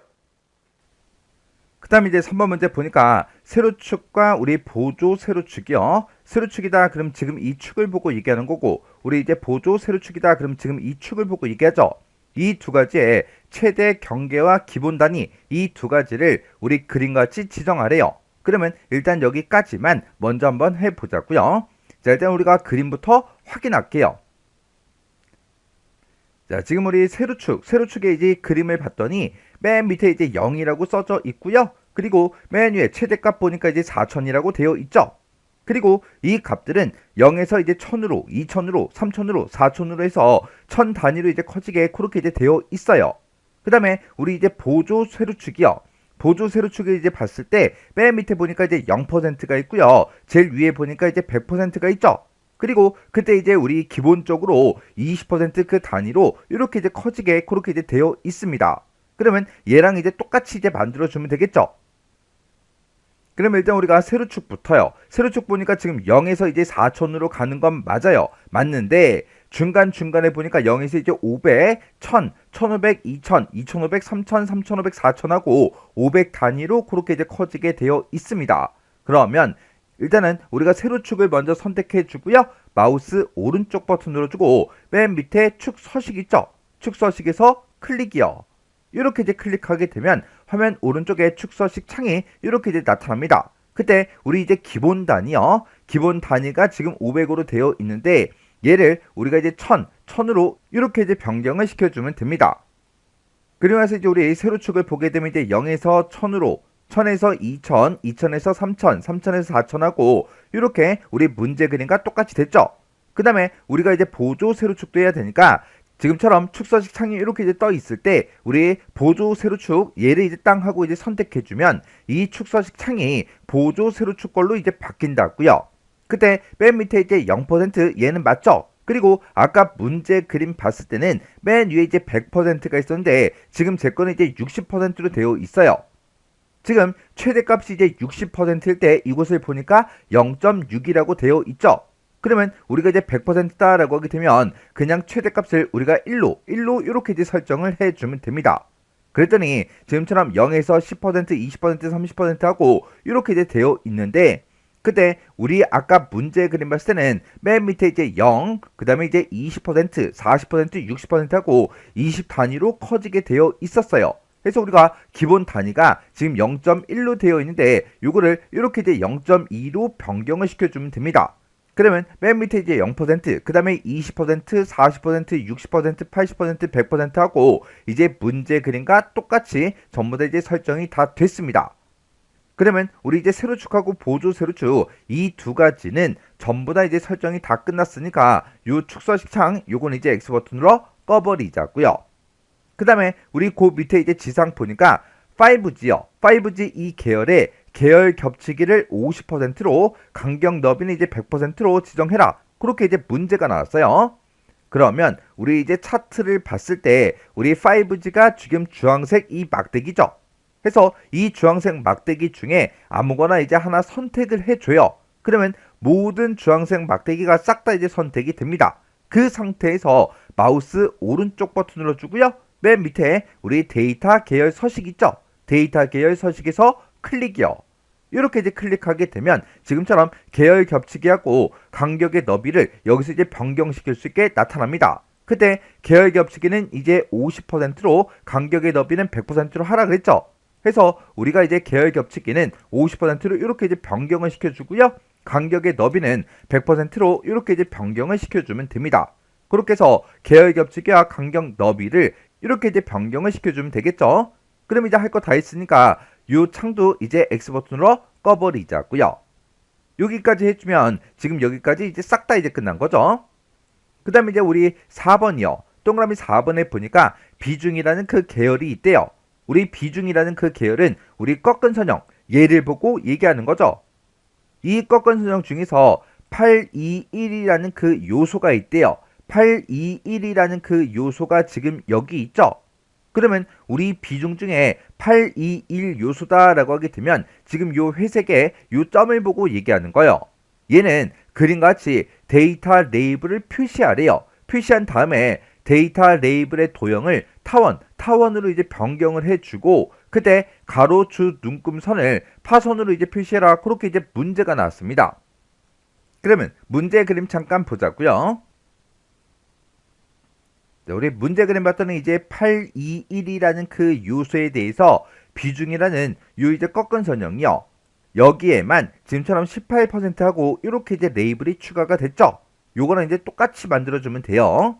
그 다음에 이제 3번 문제 보니까 세로축과 우리 보조 세로축이요. 세로축이다 그럼 지금 이 축을 보고 얘기하는 거고 우리 이제 보조 세로축이다 그럼 지금 이 축을 보고 얘기하죠. 이 두 가지의 최대 경계와 기본 단위 이 두 가지를 우리 그림같이 지정하래요. 그러면 일단 여기까지만 먼저 한번 해보자고요. 자, 일단 우리가 그림부터 확인할게요. 자, 지금 우리 세로축의 이제 그림을 봤더니 맨 밑에 이제 0이라고 써져 있고요. 그리고 맨 위에 최대값 보니까 이제 4000이라고 되어 있죠. 그리고 이 값들은 0에서 이제 1000으로, 2000으로, 3000으로, 4000으로 해서 1000 단위로 이제 커지게 그렇게 이제 되어 있어요. 그 다음에 우리 이제 보조 세로축이요. 보조 세로축을 이제 봤을 때 맨 밑에 보니까 이제 0%가 있고요. 제일 위에 보니까 이제 100%가 있죠. 그리고 그때 이제 우리 기본적으로 20%그 단위로 이렇게 이제 커지게 그렇게 이제 되어 있습니다. 그러면 얘랑 이제 똑같이 이제 만들어주면 되겠죠. 그러면 일단 우리가 세로축부터요. 세로축 보니까 지금 0에서 이제 4000으로 가는 건 맞아요. 맞는데 중간에 보니까 0에서 이제 500, 1000, 1500, 2000, 2500, 3000, 3500, 4000하고 500 단위로 그렇게 이제 커지게 되어 있습니다. 그러면 일단은 우리가 세로축을 먼저 선택해 주고요. 마우스 오른쪽 버튼 눌러주고 맨 밑에 축 서식 있죠? 축 서식에서 클릭이요. 이렇게 이제 클릭하게 되면 화면 오른쪽에 축 서식 창이 이렇게 이제 나타납니다. 그때 우리 이제 기본 단위요. 기본 단위가 지금 500으로 되어 있는데 얘를 우리가 이제 1000으로 이렇게 이제 변경을 시켜주면 됩니다. 그리고 나서 이제 우리 세로축을 보게 되면 이제 0에서 1000으로 1000에서 2000, 2000에서 3000, 3000에서 4000하고 이렇게 우리 문제 그림과 똑같이 됐죠. 그 다음에 우리가 이제 보조 세로축도 해야 되니까 지금처럼 축서식 창이 이렇게 이제 떠 있을 때 우리 보조 세로축 얘를 이제 땅 하고 이제 선택해주면 이 축서식 창이 보조 세로축 걸로 이제 바뀐다고요. 그때 맨 밑에 이제 0% 얘는 맞죠? 그리고 아까 문제 그림 봤을 때는 맨 위에 이제 100%가 있었는데 지금 제 거는 이제 60%로 되어 있어요. 지금 최대값이 이제 60%일 때 이곳을 보니까 0.6이라고 되어 있죠. 그러면 우리가 이제 100%다라고 하게 되면 그냥 최대값을 우리가 1로 이렇게 이제 설정을 해주면 됩니다. 그랬더니 지금처럼 0에서 10%, 20%, 30% 하고 이렇게 이제 되어 있는데 그때 우리 아까 문제 그림 봤을 때는 맨 밑에 이제 0, 그 다음에 이제 20%, 40%, 60% 하고 20 단위로 커지게 되어 있었어요. 그래서 우리가 기본 단위가 지금 0.1로 되어 있는데 요거를 이렇게 이제 0.2로 변경을 시켜주면 됩니다. 그러면 맨 밑에 이제 0%, 그 다음에 20%, 40%, 60%, 80%, 100% 하고 이제 문제 그림과 똑같이 전부 다 이제 설정이 다 됐습니다. 그러면 우리 이제 세로축하고 보조 세로축 이 두 가지는 전부 다 이제 설정이 다 끝났으니까 요 축서식 창 요건 이제 X 버튼으로 꺼버리자고요. 그 다음에 우리 그 밑에 이제 지상 보니까 5G요. 5G 이 계열의 계열 겹치기를 50%로 간격 너비는 이제 100%로 지정해라. 그렇게 이제 문제가 나왔어요. 그러면 우리 이제 차트를 봤을 때 우리 5G가 지금 주황색 이 막대기죠. 그래서 이 주황색 막대기 중에 아무거나 이제 하나 선택을 해줘요. 그러면 모든 주황색 막대기가 싹 다 이제 선택이 됩니다. 그 상태에서 마우스 오른쪽 버튼 눌러주고요. 맨 밑에 우리 데이터 계열 서식 있죠? 데이터 계열 서식에서 클릭이요. 이렇게 이제 클릭하게 되면 지금처럼 계열 겹치기하고 간격의 너비를 여기서 이제 변경시킬 수 있게 나타납니다. 그때 계열 겹치기는 이제 50%로 간격의 너비는 100%로 하라 그랬죠. 해서 우리가 이제 계열 겹치기는 50%로 이렇게 이제 변경을 시켜주고요. 간격의 너비는 100%로 이렇게 이제 변경을 시켜주면 됩니다. 그렇게 해서 계열 겹치기와 간격 너비를 이렇게 이제 변경을 시켜주면 되겠죠. 그럼 이제 할 거 다 했으니까 이 창도 이제 X 버튼으로 꺼버리자고요. 여기까지 해주면 지금 여기까지 이제 싹 다 이제 끝난 거죠. 그 다음에 이제 우리 4번이요. 동그라미 4번에 보니까 비중이라는 그 계열이 있대요. 우리 비중이라는 그 계열은 우리 꺾은 선형 얘를 보고 얘기하는 거죠. 이 꺾은 선형 중에서 821이라는 그 요소가 있대요. 821이라는 그 요소가 지금 여기 있죠. 그러면 우리 비중 중에 821 요소다라고 하게 되면 지금 요 회색의 요 점을 보고 얘기하는 거예요. 얘는 그림과 같이 데이터 레이블을 표시하래요. 표시한 다음에 데이터 레이블의 도형을 타원으로 이제 변경을 해주고 그때 가로, 주, 눈금선을 파선으로 이제 표시해라. 그렇게 이제 문제가 나왔습니다. 그러면 문제 그림 잠깐 보자고요. 네, 우리 문제 그림 봤더니 이제 821이라는 그 요소에 대해서 비중이라는 요 이제 꺾은 선형이요. 여기에만 지금처럼 18%하고 이렇게 이제 레이블이 추가가 됐죠. 요거는 이제 똑같이 만들어주면 돼요.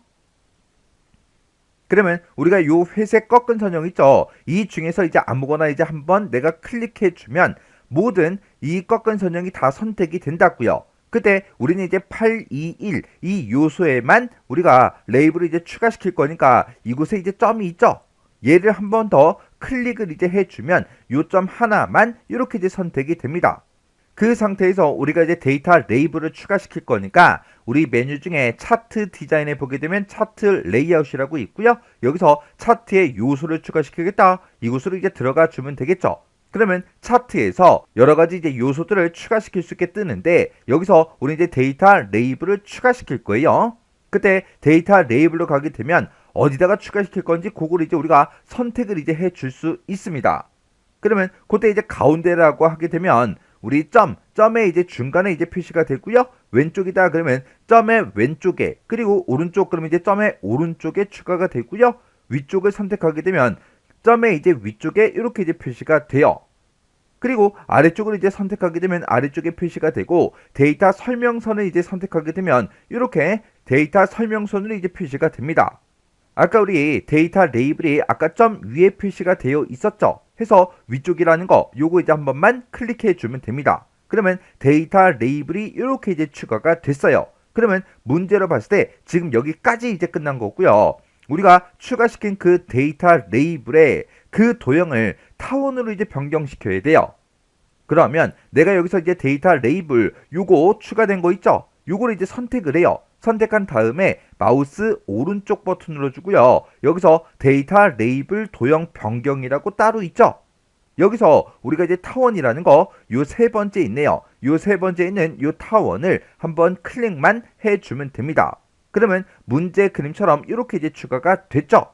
그러면 우리가 요 회색 꺾은 선형 있죠. 이 중에서 이제 아무거나 이제 한번 내가 클릭해주면 모든 이 꺾은 선형이 다 선택이 된다고요. 그때 우리는 이제 821 이 요소에만 우리가 레이블을 이제 추가시킬 거니까 이곳에 이제 점이 있죠. 얘를 한 번 더 클릭을 이제 해주면 요 점 하나만 이렇게 이제 선택이 됩니다. 그 상태에서 우리가 이제 데이터 레이블을 추가시킬 거니까 우리 메뉴 중에 차트 디자인에 보게 되면 차트 레이아웃이라고 있고요. 여기서 차트에 요소를 추가시키겠다. 이곳으로 이제 들어가 주면 되겠죠. 그러면 차트에서 여러 가지 이제 요소들을 추가시킬 수 있게 뜨는데 여기서 우리 이제 데이터 레이블을 추가시킬 거예요. 그때 데이터 레이블로 가게 되면 어디다가 추가시킬 건지 그걸 이제 우리가 선택을 이제 해줄 수 있습니다. 그러면 그때 이제 가운데라고 하게 되면 우리 점의 이제 중간에 이제 표시가 되고요. 왼쪽이다 그러면 점의 왼쪽에 그리고 오른쪽 그러면 이제 점의 오른쪽에 추가가 되고요. 위쪽을 선택하게 되면 점의 이제 위쪽에 이렇게 이제 표시가 돼요. 그리고 아래쪽을 이제 선택하게 되면 아래쪽에 표시가 되고 데이터 설명선을 이제 선택하게 되면 이렇게 데이터 설명선으로 이제 표시가 됩니다. 아까 우리 데이터 레이블이 아까 점 위에 표시가 되어 있었죠. 해서 위쪽이라는 거 요거 이제 한 번만 클릭해 주면 됩니다. 그러면 데이터 레이블이 이렇게 이제 추가가 됐어요. 그러면 문제로 봤을 때 지금 여기까지 이제 끝난 거고요. 우리가 추가시킨 그 데이터 레이블의 그 도형을 타원으로 이제 변경시켜야 돼요. 그러면 내가 여기서 이제 데이터 레이블 요거 추가된 거 있죠? 요거를 이제 선택을 해요. 선택한 다음에 마우스 오른쪽 버튼 눌러주고요. 여기서 데이터 레이블 도형 변경이라고 따로 있죠? 여기서 우리가 이제 타원이라는 거 요 세 번째 있네요. 요 세 번째 있는 요 타원을 한번 클릭만 해주면 됩니다. 그러면 문제 그림처럼 이렇게 이제 추가가 됐죠?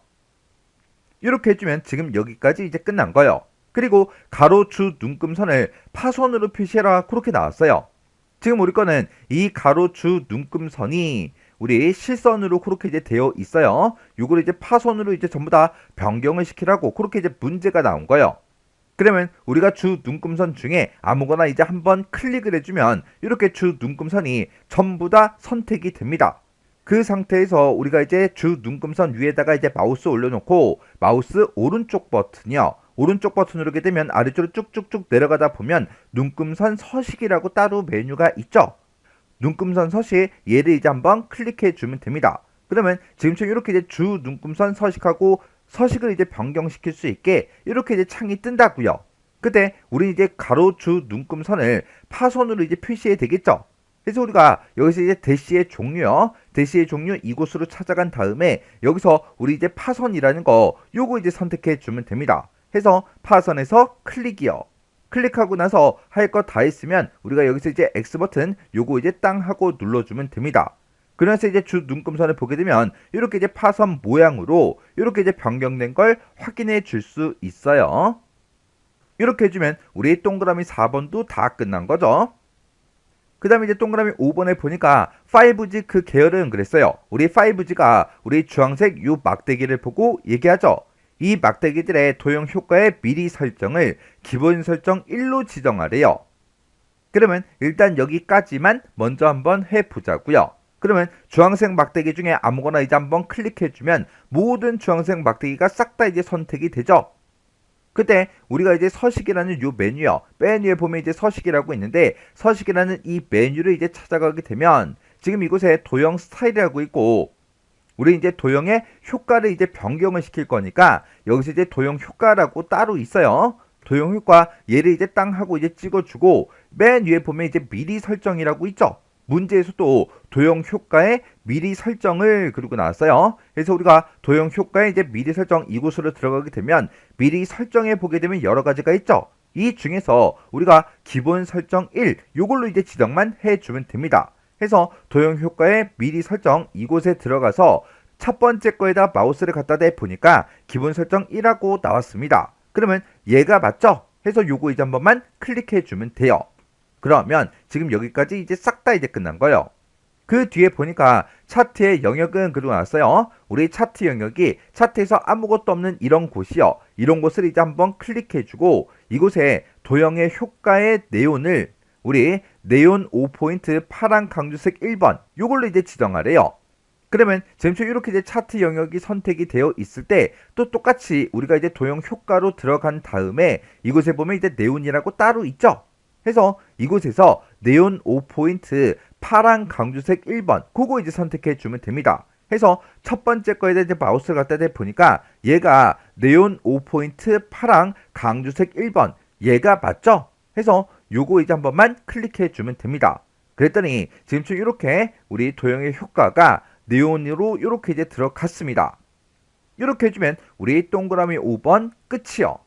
이렇게 해주면 지금 여기까지 이제 끝난 거예요. 그리고 가로, 주, 눈금선을 파선으로 표시해라 그렇게 나왔어요. 지금 우리 거는 이 가로, 주, 눈금선이 우리 실선으로 그렇게 이제 되어 있어요. 요걸 이제 파선으로 이제 전부 다 변경을 시키라고 그렇게 이제 문제가 나온 거예요. 그러면 우리가 주, 눈금선 중에 아무거나 이제 한번 클릭을 해주면 이렇게 주, 눈금선이 전부 다 선택이 됩니다. 그 상태에서 우리가 이제 주, 눈금선 위에다가 이제 마우스 올려놓고 마우스 오른쪽 버튼이요. 오른쪽 버튼 누르게 되면 아래쪽으로 쭉쭉쭉 내려가다 보면 눈금선 서식이라고 따로 메뉴가 있죠. 눈금선 서식 얘를 이제 한번 클릭해 주면 됩니다. 그러면 지금처럼 이렇게 이제 주 눈금선 서식하고 서식을 이제 변경시킬 수 있게 이렇게 이제 창이 뜬다고요. 그때 우리는 이제 가로, 주, 눈금선을 파선으로 이제 표시해야 되겠죠. 그래서 우리가 여기서 이제 대시의 종류요. 대시의 종류 이곳으로 찾아간 다음에 여기서 우리 이제 파선이라는 거 요거 이제 선택해 주면 됩니다. 해서 파선에서 클릭이요. 클릭하고 나서 할 거 다 했으면 우리가 여기서 이제 X 버튼 요거 이제 땅 하고 눌러주면 됩니다. 그래서 이제 주 눈금선을 보게 되면 이렇게 이제 파선 모양으로 이렇게 이제 변경된 걸 확인해 줄 수 있어요. 이렇게 해주면 우리 동그라미 4번도 다 끝난 거죠. 그 다음에 이제 동그라미 5번에 보니까 5G 그 계열은 그랬어요. 우리 5G가 우리 주황색 요 막대기를 보고 얘기하죠. 이 막대기들의 도형 효과의 미리 설정을 기본 설정 1로 지정하래요. 그러면 일단 여기까지만 먼저 한번 해보자고요. 그러면 주황색 막대기 중에 아무거나 이제 한번 클릭해주면 모든 주황색 막대기가 싹 다 이제 선택이 되죠. 그때 우리가 이제 서식이라는 요 메뉴요. 메뉴에 보면 이제 서식이라고 있는데 서식이라는 이 메뉴를 이제 찾아가게 되면 지금 이곳에 도형 스타일이라고 있고 우리 이제 도형의 효과를 이제 변경을 시킬 거니까 여기서 이제 도형 효과라고 따로 있어요. 도형 효과 얘를 이제 땅 하고 이제 찍어주고 맨 위에 보면 이제 미리 설정이라고 있죠. 문제에서도 도형 효과의 미리 설정을 그리고 나왔어요. 그래서 우리가 도형 효과의 이제 미리 설정 이곳으로 들어가게 되면 미리 설정해 보게 되면 여러 가지가 있죠. 이 중에서 우리가 기본 설정 1 요걸로 이제 지정만 해주면 됩니다. 그래서 도형 효과의 미리 설정 이곳에 들어가서 첫 번째 거에다 마우스를 갖다 대 보니까 기본 설정 1하고 나왔습니다. 그러면 얘가 맞죠? 해서 요거 이제 한 번만 클릭해 주면 돼요. 그러면 지금 여기까지 이제 싹 다 이제 끝난 거예요. 그 뒤에 보니까 차트의 영역은 그리고 나왔어요. 우리 차트 영역이 차트에서 아무것도 없는 이런 곳이요. 이런 곳을 이제 한번 클릭해주고 이곳에 도형의 효과의 네온을 우리 네온 5포인트 파란 강주색 1번 요걸로 이제 지정하래요. 그러면 지금 이렇게 이제 차트 영역이 선택이 되어 있을 때 또 똑같이 우리가 이제 도형 효과로 들어간 다음에 이곳에 보면 이제 네온이라고 따로 있죠. 해서 이곳에서 네온 5포인트 파란 강주색 1번 그거 이제 선택해 주면 됩니다. 해서 첫 번째 거에다 이제 마우스를 갖다 대 보니까 얘가 네온 5포인트 파란 강주색 1번 얘가 맞죠? 해서 요거 이제 한 번만 클릭해 주면 됩니다. 그랬더니 지금 이렇게 우리 도형의 효과가 네온으로 이렇게 이제 들어갔습니다. 이렇게 해주면 우리 동그라미 5번 끝이요.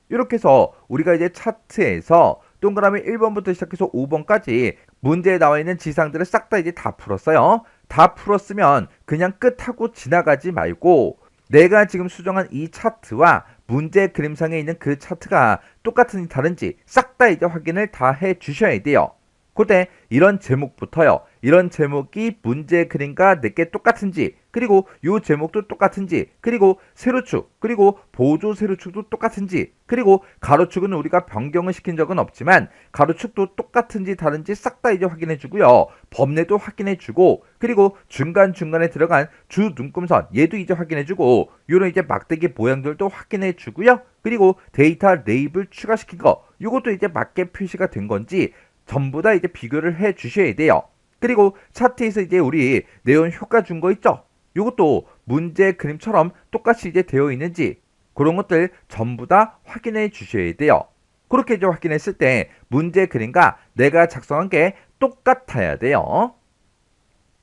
이렇게 해서 우리가 이제 차트에서 동그라미 1번부터 시작해서 5번까지 문제에 나와 있는 지상들을 싹 다 이제 다 풀었어요. 다 풀었으면 그냥 끝하고 지나가지 말고 내가 지금 수정한 이 차트와 문제 그림상에 있는 그 차트가 똑같은지 다른지 싹 다 이제 확인을 다 해 주셔야 돼요. 그때 이런 제목부터요. 이런 제목이 문제 그림과 내게 똑같은지 그리고 요 제목도 똑같은지 그리고 세로축 그리고 보조 세로축도 똑같은지 그리고 가로축은 우리가 변경을 시킨 적은 없지만 가로축도 똑같은지 다른지 싹 다 이제 확인해 주고요. 범례도 확인해 주고 그리고 중간중간에 들어간 주 눈금선 얘도 이제 확인해 주고 요런 이제 막대기 모양들도 확인해 주고요. 그리고 데이터 레이블 추가시킨 거 요것도 이제 맞게 표시가 된 건지 전부 다 이제 비교를 해 주셔야 돼요. 그리고 차트에서 이제 우리 네온 효과 준 거 있죠? 이것도 문제 그림처럼 똑같이 이제 되어 있는지 그런 것들 전부 다 확인해 주셔야 돼요. 그렇게 이제 확인했을 때 문제 그림과 내가 작성한 게 똑같아야 돼요.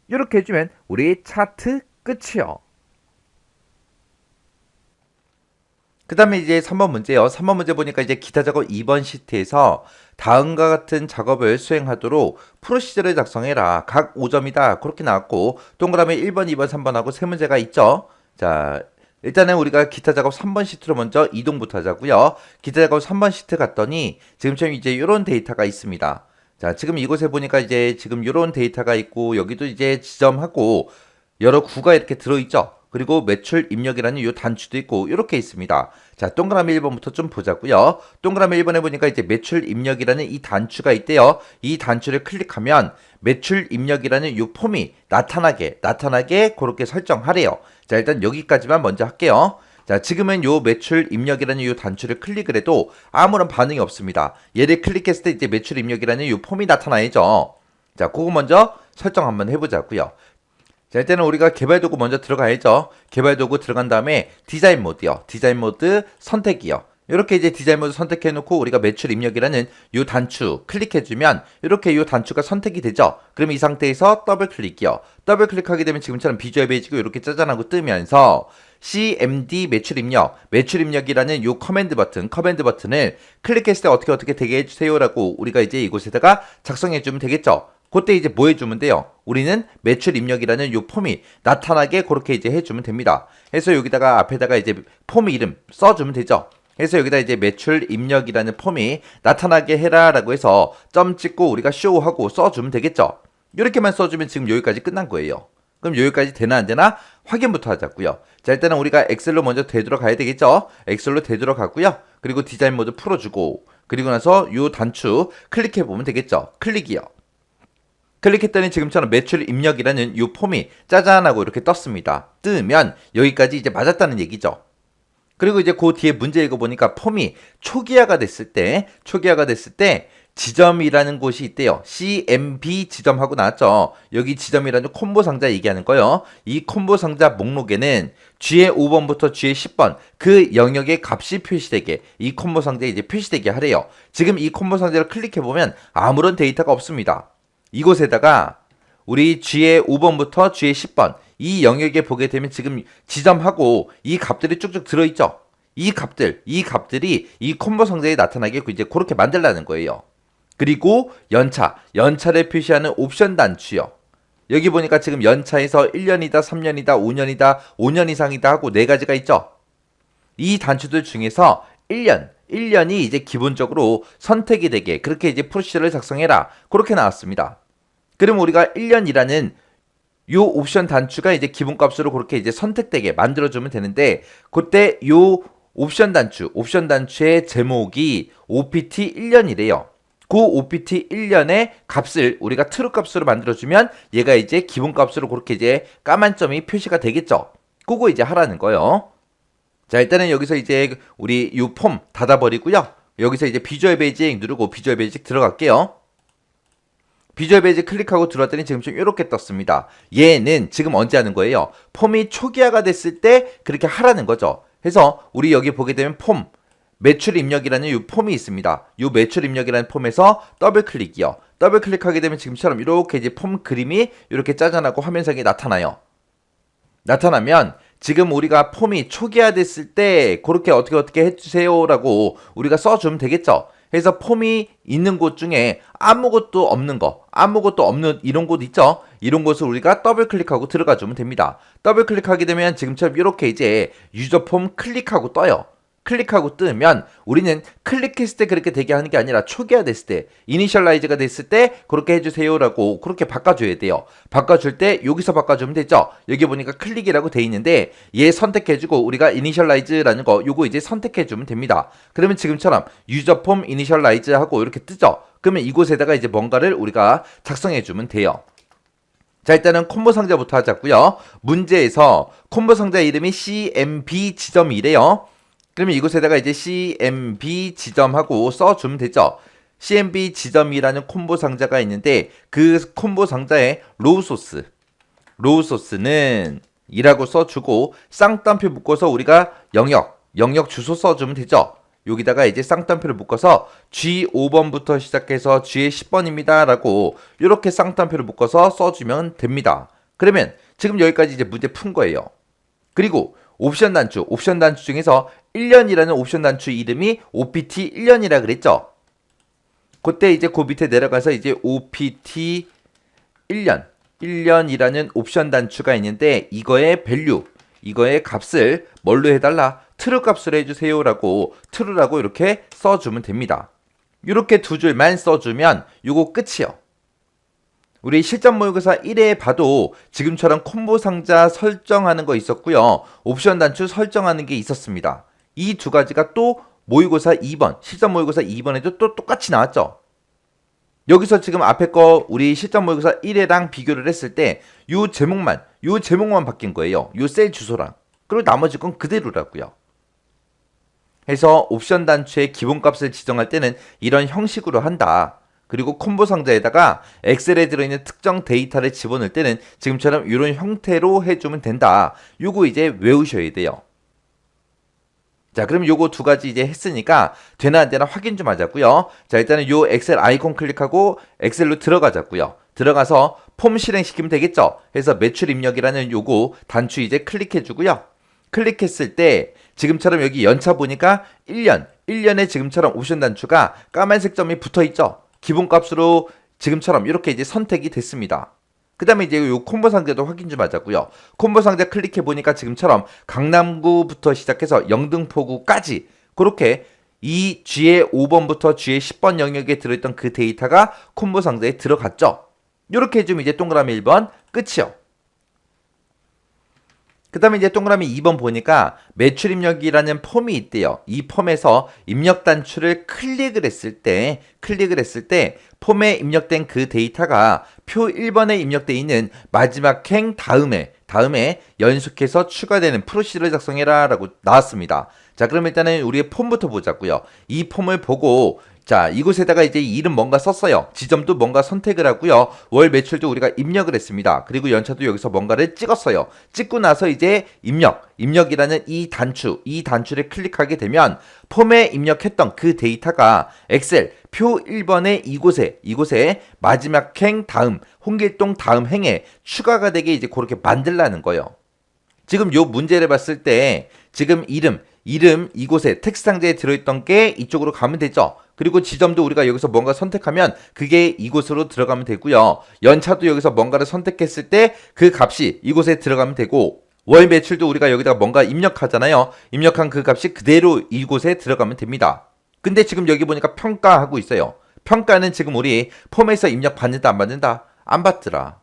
이렇게 해주면 우리 차트 끝이요. 그 다음에 이제 3번 문제요. 3번 문제 보니까 이제 기타 작업 2번 시트에서 다음과 같은 작업을 수행하도록 프로시저를 작성해라. 각 5점이다. 그렇게 나왔고 동그라미 1번, 2번, 3번하고 세 문제가 있죠. 자, 일단은 우리가 기타 작업 3번 시트로 먼저 이동부터 하자고요. 기타 작업 3번 시트 갔더니 지금처럼 이제 이런 데이터가 있습니다. 자, 지금 이곳에 보니까 이제 지금 이런 데이터가 있고 여기도 이제 지점하고 여러 구가 이렇게 들어있죠. 그리고 매출 입력이라는 이 단추도 있고 이렇게 있습니다. 자, 동그라미 1번부터 좀 보자고요. 동그라미 1번에 보니까 이제 매출 입력이라는 이 단추가 있대요. 이 단추를 클릭하면 매출 입력이라는 이 폼이 나타나게 그렇게 설정하래요. 자, 일단 여기까지만 먼저 할게요. 자, 지금은 요 매출 입력이라는 요 단추를 클릭을 해도 아무런 반응이 없습니다. 얘를 클릭했을 때 이제 매출 입력이라는 요 폼이 나타나야죠. 자, 그거 먼저 설정 한번 해보자고요. 자, 일단은 우리가 개발 도구 먼저 들어가야죠. 개발 도구 들어간 다음에 디자인 모드요. 디자인 모드 선택이요. 이렇게 이제 디자인 모드 선택해 놓고 우리가 매출 입력이라는 요 단추 클릭해주면 이렇게 요 단추가 선택이 되죠. 그러면 이 상태에서 더블 클릭이요. 더블 클릭하게 되면 지금처럼 비주얼 베이지가 이렇게 짜잔하고 뜨면서 CMD 매출 입력이라는 요 커맨드 버튼을 클릭했을 때 어떻게 되게 해주세요라고 우리가 이제 이곳에다가 작성해주면 되겠죠. 그때 이제 뭐 해주면 돼요? 우리는 매출 입력이라는 요 폼이 나타나게 그렇게 이제 해주면 됩니다. 해서 여기다가 앞에다가 이제 폼 이름 써주면 되죠. 해서 여기다 이제 매출 입력이라는 폼이 나타나게 해라라고 해서 점 찍고 우리가 쇼하고 써주면 되겠죠. 이렇게만 써주면 지금 여기까지 끝난 거예요. 그럼 여기까지 되나 안 되나 확인부터 하자고요. 자, 일단은 우리가 엑셀로 먼저 되돌아가야 되겠죠. 엑셀로 되돌아가고요. 그리고 디자인 모드 풀어주고 그리고 나서 요 단추 클릭해 보면 되겠죠. 클릭이요. 클릭했더니 지금처럼 매출 입력이라는 이 폼이 짜잔하고 이렇게 떴습니다. 뜨면 여기까지 이제 맞았다는 얘기죠. 그리고 이제 그 뒤에 문제 읽어보니까 폼이 초기화가 됐을 때 지점이라는 곳이 있대요. CMB 지점하고 나왔죠. 여기 지점이라는 콤보 상자 얘기하는 거요. 이 콤보 상자 목록에는 G의 5번부터 G의 10번 그 영역의 값이 표시되게 이 콤보 상자에 이제 표시되게 하래요. 지금 이 콤보 상자를 클릭해보면 아무런 데이터가 없습니다. 이곳에다가 우리 G의 5번부터 G의 10번 이 영역에 보게 되면 지금 지점하고 이 값들이 쭉쭉 들어있죠. 이 값들이 이 콤보 상자에 나타나게 이제 그렇게 만들라는 거예요. 그리고 연차를 표시하는 옵션 단추요. 여기 보니까 지금 연차에서 1년이다, 3년이다, 5년이다, 5년 이상이다 하고 4가지가 있죠. 이 단추들 중에서 1년이 이제 기본적으로 선택이 되게 그렇게 이제 프로시저를 작성해라. 그렇게 나왔습니다. 그럼 우리가 1년이라는 요 옵션 단추가 이제 기본값으로 그렇게 이제 선택되게 만들어주면 되는데 그때 요 옵션 단추의 제목이 OPT 1년이래요. 그 OPT 1년의 값을 우리가 true 값으로 만들어주면 얘가 이제 기본값으로 그렇게 이제 까만 점이 표시가 되겠죠. 그거 이제 하라는 거예요. 자, 일단은 여기서 이제 우리 이 폼 닫아버리고요. 여기서 이제 비주얼 베이직 누르고 비주얼 베이직 들어갈게요. 비주얼 베이직 클릭하고 들어왔더니 지금 좀 이렇게 떴습니다. 얘는 지금 언제 하는 거예요? 폼이 초기화가 됐을 때 그렇게 하라는 거죠. 해서 우리 여기 보게 되면 폼 매출 입력이라는 이 폼이 있습니다. 이 매출 입력이라는 폼에서 더블 클릭이요. 더블 클릭하게 되면 지금처럼 이렇게 이제 폼 그림이 이렇게 짜잔하고 화면상에 나타나요. 나타나면 지금 우리가 폼이 초기화됐을 때 그렇게 어떻게 해주세요라고 우리가 써주면 되겠죠. 그래서 폼이 있는 곳 중에 아무것도 없는 이런 곳 있죠. 이런 곳을 우리가 더블 클릭하고 들어가 주면 됩니다. 더블 클릭하게 되면 지금처럼 이렇게 이제 유저 폼 클릭하고 떠요. 클릭하고 뜨면 우리는 클릭했을 때 그렇게 되게 하는 게 아니라 초기화 됐을 때 이니셜라이즈가 됐을 때 그렇게 해주세요라고 그렇게 바꿔줘야 돼요. 바꿔줄 때 여기서 바꿔주면 되죠. 여기 보니까 클릭이라고 돼 있는데 얘 선택해주고 우리가 이니셜라이즈라는 거 요거 이제 선택해주면 됩니다. 그러면 지금처럼 유저폼 이니셜라이즈 하고 이렇게 뜨죠. 그러면 이곳에다가 이제 뭔가를 우리가 작성해주면 돼요. 자, 일단은 콤보 상자부터 하자고요. 문제에서 콤보 상자 이름이 CMB 지점이래요. 그러면 이곳에다가 이제 CMB 지점하고 써주면 되죠. CMB 지점이라는 콤보 상자가 있는데 그 콤보 상자에 로우 소스는 이라고 써주고 쌍따옴표 묶어서 우리가 영역 주소 써주면 되죠. 여기다가 이제 쌍따옴표를 묶어서 G5번부터 시작해서 G의 10번입니다 라고 이렇게 쌍따옴표를 묶어서 써주면 됩니다. 그러면 지금 여기까지 이제 문제 푼 거예요. 그리고 옵션 단추 중에서 1년이라는 옵션 단추 이름이 OPT 1년이라 그랬죠. 그때 이제 그 밑에 내려가서 이제 OPT 1년이라는 옵션 단추가 있는데 이거의 밸류, 이거의 값을 뭘로 해달라? true 값으로 해주세요라고 true라고 이렇게 써주면 됩니다. 이렇게 두 줄만 써주면 이거 끝이요. 우리 실전 모의고사 1회 봐도 지금처럼 콤보 상자 설정하는 거 있었고요. 옵션 단추 설정하는 게 있었습니다. 이 두 가지가 또 모의고사 2번, 실전 모의고사 2번에도 또 똑같이 나왔죠. 여기서 지금 앞에 거 우리 실전 모의고사 1회랑 비교를 했을 때 요 제목만 바뀐 거예요. 요 셀 주소랑. 그리고 나머지 건 그대로라고요. 해서 옵션 단추의 기본값을 지정할 때는 이런 형식으로 한다. 그리고 콤보 상자에다가 엑셀에 들어있는 특정 데이터를 집어넣을 때는 지금처럼 이런 형태로 해주면 된다. 요거 이제 외우셔야 돼요. 자, 그럼 요거 두 가지 이제 했으니까 되나 안 되나 확인 좀 하자고요. 자, 일단은 요 엑셀 아이콘 클릭하고 엑셀로 들어가자고요. 들어가서 폼 실행시키면 되겠죠. 해서 매출 입력이라는 요거 단추 이제 클릭해주고요. 클릭했을 때 지금처럼 여기 연차 보니까 1년에 지금처럼 옵션 단추가 까만색 점이 붙어있죠. 기본값으로 지금처럼 이렇게 이제 선택이 됐습니다. 그 다음에 이제 요 콤보 상자도 확인 좀 하자고요. 콤보 상자 클릭해 보니까 지금처럼 강남구부터 시작해서 영등포구까지 그렇게 이 G의 5번부터 G의 10번 영역에 들어있던 그 데이터가 콤보 상자에 들어갔죠. 이렇게 해주면 이제 동그라미 1번 끝이요. 그 다음에 이제 동그라미 2번 보니까 매출 입력이라는 폼이 있대요. 이 폼에서 입력 단추를 클릭을 했을 때 폼에 입력된 그 데이터가 표 1번에 입력되어 있는 마지막 행 다음에 연속해서 추가되는 프로시저를 작성해라 라고 나왔습니다. 자, 그럼 일단은 우리의 폼부터 보자고요. 이 폼을 보고 자, 이곳에다가 이제 이름 뭔가 썼어요. 지점도 뭔가 선택을 하고요. 월 매출도 우리가 입력을 했습니다. 그리고 연차도 여기서 뭔가를 찍었어요. 찍고 나서 이제 입력이라는 이 단추를 클릭하게 되면 폼에 입력했던 그 데이터가 엑셀 표 1번의 이곳에 마지막 행 다음 홍길동 다음 행에 추가가 되게 이제 그렇게 만들라는 거예요. 지금 요 문제를 봤을 때 지금 이름 이곳에 텍스트 상자에 들어있던 게 이쪽으로 가면 되죠. 그리고 지점도 우리가 여기서 뭔가 선택하면 그게 이곳으로 들어가면 되고요. 연차도 여기서 뭔가를 선택했을 때 그 값이 이곳에 들어가면 되고 월 매출도 우리가 여기다가 뭔가 입력하잖아요. 입력한 그 값이 그대로 이곳에 들어가면 됩니다. 근데 지금 여기 보니까 평가하고 있어요. 평가는 지금 우리 폼에서 입력 받는다 안 받는다? 안 받더라.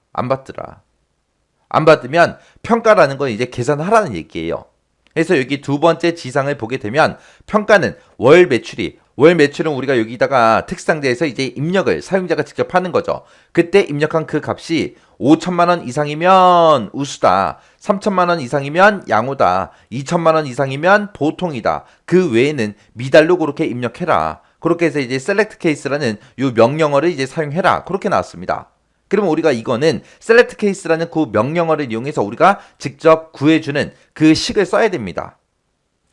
안 받으면 평가라는 건 이제 계산하라는 얘기예요. 그래서 여기 두 번째 지상을 보게 되면 평가는 월 매출은 우리가 여기다가 텍스트 상자에서 이제 입력을 사용자가 직접 하는 거죠. 그때 입력한 그 값이 5천만 원 이상이면 우수다. 3천만 원 이상이면 양호다. 2천만 원 이상이면 보통이다. 그 외에는 미달로 그렇게 입력해라. 그렇게 해서 이제 select case라는 요 명령어를 이제 사용해라. 그렇게 나왔습니다. 그러면 우리가 이거는 select case라는 그 명령어를 이용해서 우리가 직접 구해주는 그 식을 써야 됩니다.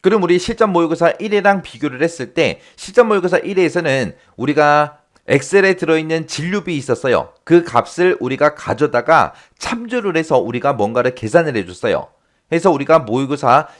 그럼 우리 실전 모의고사 1회랑 비교를 했을 때 실전 모의고사 1회에서는 우리가 엑셀에 들어있는 진료비 있었어요. 그 값을 우리가 가져다가 참조를 해서 우리가 뭔가를 계산을 해줬어요. 그래서 우리가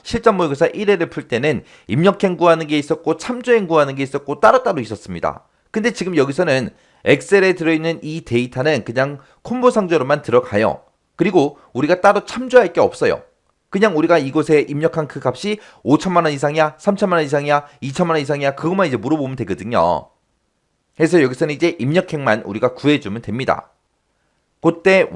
실전 모의고사 1회를 풀 때는 입력행 구하는 게 있었고 참조행 구하는 게 있었고 따로따로 있었습니다. 근데 지금 여기서는 엑셀에 들어있는 이 데이터는 그냥 콤보 상자로만 들어가요. 그리고 우리가 따로 참조할 게 없어요. 그냥 우리가 이곳에 입력한 그 값이 5천만 원 이상이야, 3천만 원 이상이야, 2천만 원 이상이야, 그것만 이제 물어보면 되거든요. 그래서 여기서는 이제 입력행만 우리가 구해주면 됩니다. 그때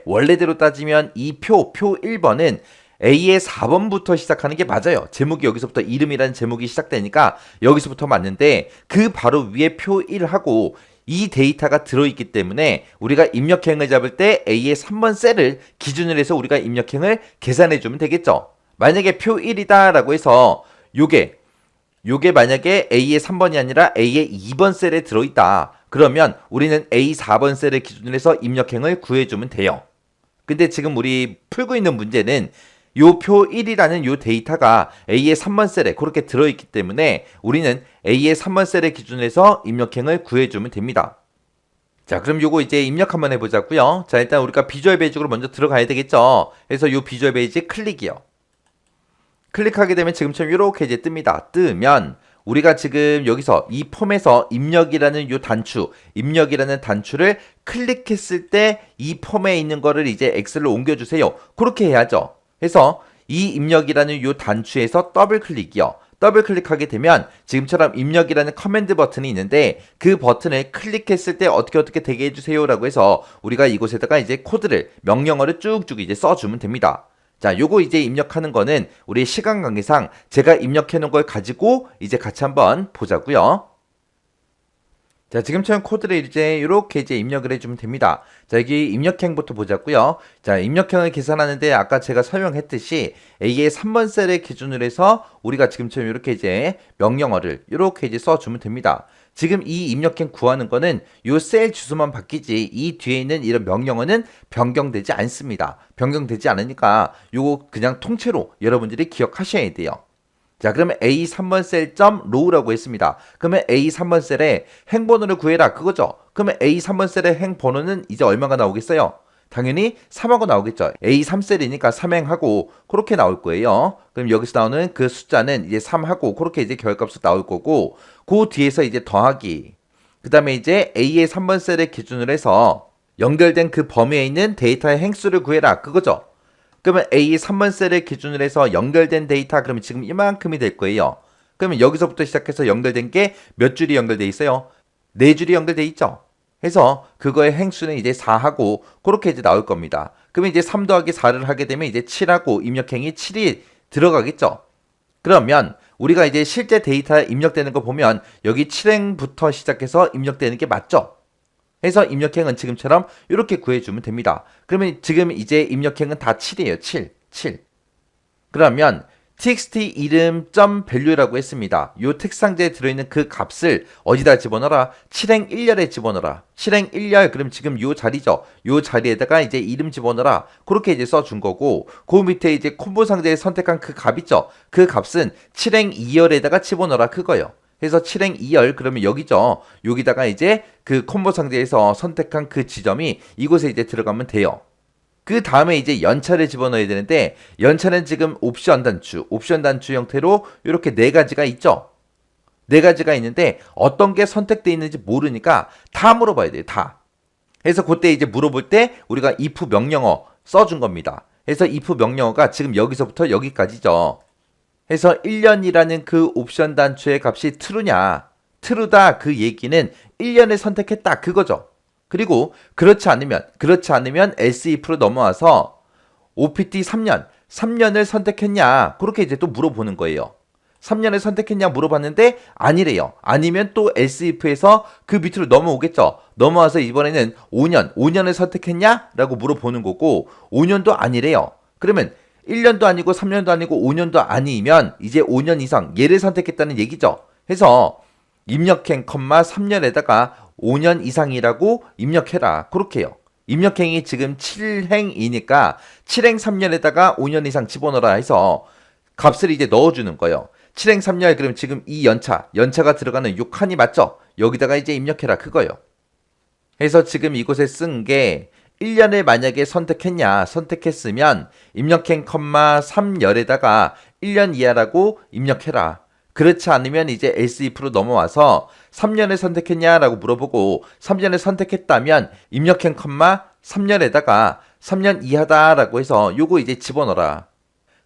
원래대로 따지면 이 표 1번은 A의 4번부터 시작하는 게 맞아요. 제목이 여기서부터 이름이라는 제목이 시작되니까 여기서부터 맞는데 그 바로 위에 표 1하고 이 데이터가 들어있기 때문에 우리가 입력행을 잡을 때 A의 3번 셀을 기준으로 해서 우리가 입력행을 계산해주면 되겠죠. 만약에 표 1이다 라고 해서 요게 만약에 A의 3번이 아니라 A의 2번 셀에 들어있다. 그러면 우리는 A 4번 셀을 기준으로 해서 입력행을 구해주면 돼요. 근데 지금 우리 풀고 있는 문제는 요 표 1이라는 요 데이터가 A의 3번 셀에 그렇게 들어있기 때문에 우리는 A의 3번 셀을 기준으로 해서 입력행을 구해주면 됩니다. 자, 그럼 요거 이제 입력 한번 해보자고요. 자, 일단 우리가 비주얼 베이직으로 먼저 들어가야 되겠죠. 그래서 요 비주얼 베이직 클릭이요. 클릭하게 되면 지금처럼 이렇게 이제 뜹니다. 뜨면 우리가 지금 여기서 이 폼에서 입력이라는 단추를 클릭했을 때 이 폼에 있는 거를 이제 엑셀로 옮겨주세요. 그렇게 해야죠. 그래서 이 입력이라는 요 단추에서 더블 클릭이요. 더블 클릭하게 되면 지금처럼 입력이라는 커맨드 버튼이 있는데 그 버튼을 클릭했을 때 어떻게 되게 해주세요 라고 해서 우리가 이곳에다가 이제 명령어를 쭉쭉 이제 써주면 됩니다. 자, 요거 이제 입력하는 거는 우리 시간 관계상 제가 입력해 놓은 걸 가지고 이제 같이 한번 보자고요. 자, 지금처럼 코드를 이제 이렇게 이제 입력을 해주면 됩니다. 자, 여기 입력행부터 보자고요. 자, 입력행을 계산하는데 아까 제가 설명했듯이 A의 3번 셀을 기준으로 해서 우리가 지금처럼 이렇게 이제 명령어를 이렇게 이제 써주면 됩니다. 지금 이 입력행 구하는 거는 요 셀 주소만 바뀌지 이 뒤에 있는 이런 명령어는 변경되지 않습니다. 변경되지 않으니까 요거 그냥 통째로 여러분들이 기억하셔야 돼요. 자, 그러면 A 3번 셀 row라고 했습니다. 그러면 A 3번 셀에 행번호를 구해라 그거죠. 그러면 A 3번 셀의 행번호는 이제 얼마가 나오겠어요? 당연히 3하고 나오겠죠. A 3셀이니까 3행하고 그렇게 나올 거예요. 그럼 여기서 나오는 그 숫자는 이제 3하고 그렇게 이제 결값으로 나올 거고 그 뒤에서 이제 더하기 그 다음에 이제 A의 3번 셀을 기준으로 해서 연결된 그 범위에 있는 데이터의 행수를 구해라. 그거죠. 그러면 A 3번 셀을 기준으로 해서 연결된 데이터 그러면 지금 이만큼이 될 거예요. 그러면 여기서부터 시작해서 연결된 게 몇 줄이 연결돼 있어요? 4줄이 연결돼 있죠. 해서 그거의 행수는 이제 4하고 그렇게 이제 나올 겁니다. 그러면 이제 3 더하기 4를 하게 되면 이제 7하고 입력행이 7이 들어가겠죠. 그러면 우리가 이제 실제 데이터에 입력되는 거 보면 여기 7행부터 시작해서 입력되는 게 맞죠? 해서 입력행은 지금처럼 이렇게 구해주면 됩니다. 그러면 지금 이제 입력행은 다 7이에요. 7. 그러면 txt 이름 .value라고 했습니다. 요 특상자에 들어있는 그 값을 어디다 집어넣어라? 7행 1열에 집어넣어라. 7행 1열 그럼 지금 요 자리죠. 요 자리에다가 이제 이름 집어넣어라. 그렇게 이제 써준 거고 그 밑에 이제 콤보 상자에 선택한 그 값 있죠. 그 값은 7행 2열에다가 집어넣어라 그거예요. 그래서 7행 2열 그러면 여기죠. 여기다가 이제 그 콤보 상자에서 선택한 그 지점이 이곳에 이제 들어가면 돼요. 그 다음에 이제 연차를 집어넣어야 되는데 연차는 지금 옵션 단추 형태로 이렇게 4가지가 있죠. 4가지가 있는데 어떤 게 선택되어 있는지 모르니까 다 물어봐야 돼요. 다. 그래서 그때 이제 물어볼 때 우리가 if 명령어 써준 겁니다. 그래서 if 명령어가 지금 여기서부터 여기까지죠. 해서 1년이라는 그 옵션 단추의 값이 true냐 true다 그 얘기는 1년을 선택했다 그거죠. 그리고 그렇지 않으면 else if로 넘어와서 opt 3년을 선택했냐 그렇게 이제 또 물어보는 거예요. 3년을 선택했냐 물어봤는데 아니래요. 아니면 또 else if에서 그 밑으로 넘어오겠죠. 넘어와서 이번에는 5년을 선택했냐 라고 물어보는 거고 5년도 아니래요. 그러면 1년도 아니고 3년도 아니고 5년도 아니면 이제 5년 이상 얘를 선택했다는 얘기죠. 해서 입력행, 3년에다가 5년 이상이라고 입력해라. 그렇게요. 입력행이 지금 7행이니까 7행 3년에다가 5년 이상 집어넣어라 해서 값을 이제 넣어주는 거예요. 7행 3년 그럼 지금 이 연차가 들어가는 요 칸이 맞죠? 여기다가 이제 입력해라 그거예요. 해서 지금 이곳에 쓴 게 1년을 만약에 선택했으면 입력행, 3열에다가 1년 이하라고 입력해라. 그렇지 않으면 이제 else if로 넘어와서 3년을 선택했냐라고 물어보고 3년을 선택했다면 입력행, 3년에다가 3년 이하다라고 해서 요거 이제 집어넣어라.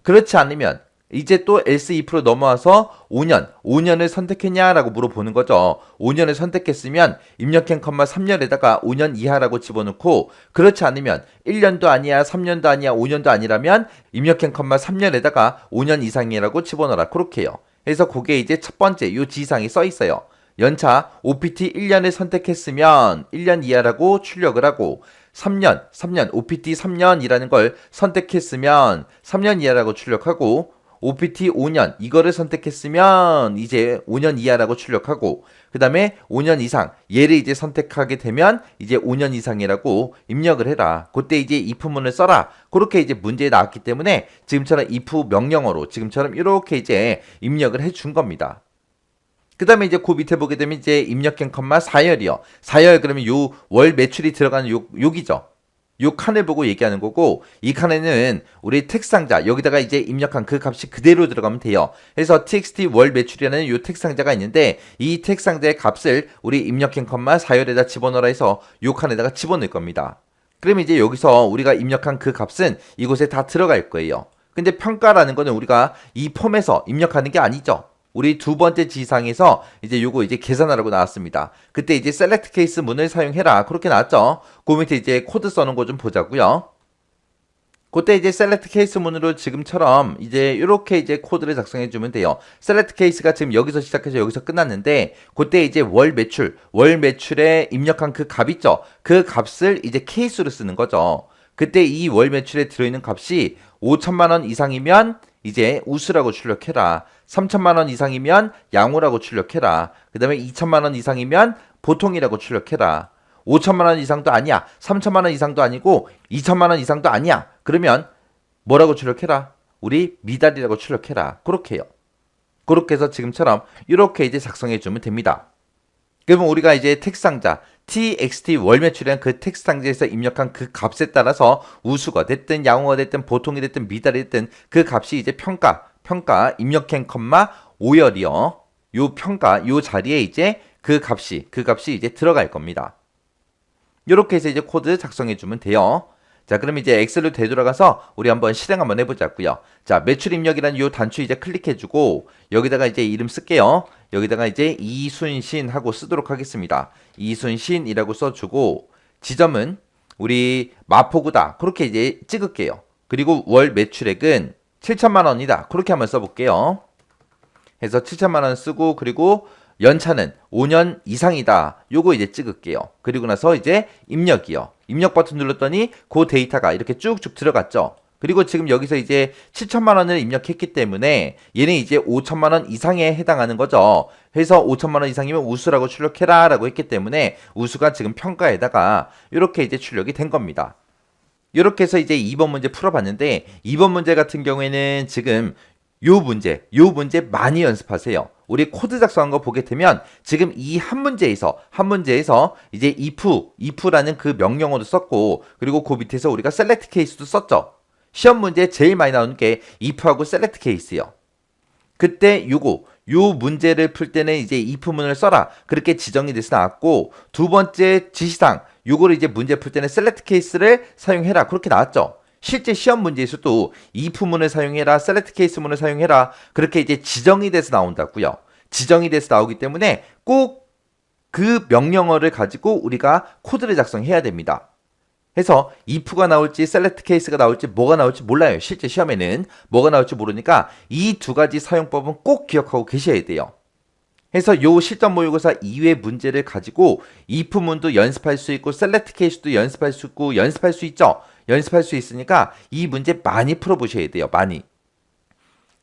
그렇지 않으면 이제 또 else if로 넘어와서 5년을 선택했냐라고 물어보는 거죠. 5년을 선택했으면 입력행, 3년에다가 5년 이하라고 집어넣고 그렇지 않으면 1년도 아니야, 3년도 아니야, 5년도 아니라면 입력행, 3년에다가 5년 이상이라고 집어넣어라. 그렇게요. 그래서 그게 이제 첫 번째 요 지시사항이 써 있어요. 연차 OPT 1년을 선택했으면 1년 이하라고 출력을 하고 3년 OPT 3년이라는 걸 선택했으면 3년 이하라고 출력하고 OPT 5년 이거를 선택했으면 이제 5년 이하라고 출력하고 그 다음에 5년 이상 얘를 이제 선택하게 되면 이제 5년 이상이라고 입력을 해라. 그때 이제 if문을 써라. 그렇게 이제 문제에 나왔기 때문에 지금처럼 if 명령어로 지금처럼 이렇게 이제 입력을 해준 겁니다. 그 다음에 이제 그 밑에 보게 되면 이제 입력행, 4열이요. 4열 그러면 요 월 매출이 들어가는 여기죠. 요 칸을 보고 얘기하는 거고 이 칸에는 우리 텍스상자 여기다가 이제 입력한 그 값이 그대로 들어가면 돼요. 그래서 txt 월 매출이라는 요 텍스상자가 있는데 이 텍스상자의 값을 우리 입력행, 4열에다 집어넣어라 해서 요 칸에다가 집어넣을 겁니다. 그러면 이제 여기서 우리가 입력한 그 값은 이곳에 다 들어갈 거예요. 근데 평가라는 거는 우리가 이 폼에서 입력하는 게 아니죠. 우리 두 번째 지상에서 이제 요거 이제 계산하라고 나왔습니다. 그때 이제 select case 문을 사용해라. 그렇게 나왔죠. 그 밑에 이제 코드 써놓은 거 좀 보자고요. 그때 이제 select case 문으로 지금처럼 이제 이렇게 이제 코드를 작성해 주면 돼요. select case가 지금 여기서 시작해서 여기서 끝났는데 그때 이제 월 매출에 입력한 그 값 있죠. 그 값을 이제 케이스로 쓰는 거죠. 그때 이 월 매출에 들어있는 값이 5천만 원 이상이면 이제 우수라고 출력해라. 3천만 원 이상이면 양호라고 출력해라. 그 다음에 2천만 원 이상이면 보통이라고 출력해라. 5천만 원 이상도 아니야. 3천만 원 이상도 아니고 2천만 원 이상도 아니야. 그러면 뭐라고 출력해라? 우리 미달이라고 출력해라. 그렇게 해요. 그렇게 해서 지금처럼 이렇게 이제 작성해 주면 됩니다. 그러면 우리가 이제 텍스상자 txt 월 매출이라는 그 텍스상자에서 입력한 그 값에 따라서 우수가 됐든 양호가 됐든 보통이 됐든 미달이 됐든 그 값이 이제 평가 입력행, 5열이요. 요 평가 요 자리에 이제 그 값이 이제 들어갈 겁니다. 이렇게 해서 이제 코드 작성해 주면 돼요. 자, 그럼 이제 엑셀로 되돌아가서 우리 한번 실행 한번 해보자고요. 자, 매출 입력이라는 이 단추 이제 클릭해주고 여기다가 이제 이름 쓸게요. 여기다가 이제 이순신 하고 쓰도록 하겠습니다. 이순신이라고 써주고 지점은 우리 마포구다. 그렇게 이제 찍을게요. 그리고 월 매출액은 7천만 원이다. 그렇게 한번 써볼게요. 해서 7천만 원 쓰고 그리고 연차는 5년 이상이다. 요거 이제 찍을게요. 그리고 나서 이제 입력이요. 입력 버튼 눌렀더니 그 데이터가 이렇게 쭉쭉 들어갔죠. 그리고 지금 여기서 이제 7천만 원을 입력했기 때문에 얘는 이제 5천만 원 이상에 해당하는 거죠. 해서 5천만 원 이상이면 우수라고 출력해라 라고 했기 때문에 우수가 지금 평가에다가 이렇게 이제 출력이 된 겁니다. 이렇게 해서 이제 2번 문제 풀어봤는데 2번 문제 같은 경우에는 지금 요 문제 많이 연습하세요. 우리 코드 작성한 거 보게 되면 지금 이 한 문제에서 이제 if라는 그 명령어도 썼고 그리고 그 밑에서 우리가 select case도 썼죠. 시험 문제에 제일 많이 나오는 게 if하고 select case요. 그때 요 문제를 풀 때는 이제 if문을 써라. 그렇게 지정이 돼서 나왔고 두 번째 지시사항 요거를 이제 문제 풀 때는 select case를 사용해라. 그렇게 나왔죠. 실제 시험 문제에서도 if문을 사용해라, select case문을 사용해라 그렇게 이제 지정이 돼서 나온다고요. 지정이 돼서 나오기 때문에 꼭 그 명령어를 가지고 우리가 코드를 작성해야 됩니다. 해서 if가 나올지 select case가 나올지 뭐가 나올지 몰라요. 실제 시험에는 뭐가 나올지 모르니까 이 두 가지 사용법은 꼭 기억하고 계셔야 돼요. 해서 요 실전 모의고사 2회 문제를 가지고 if문도 연습할 수 있고 select case도 연습할 수 있고 연습할 수 있죠. 연습할 수 있으니까 이 문제 많이 풀어보셔야 돼요. 많이.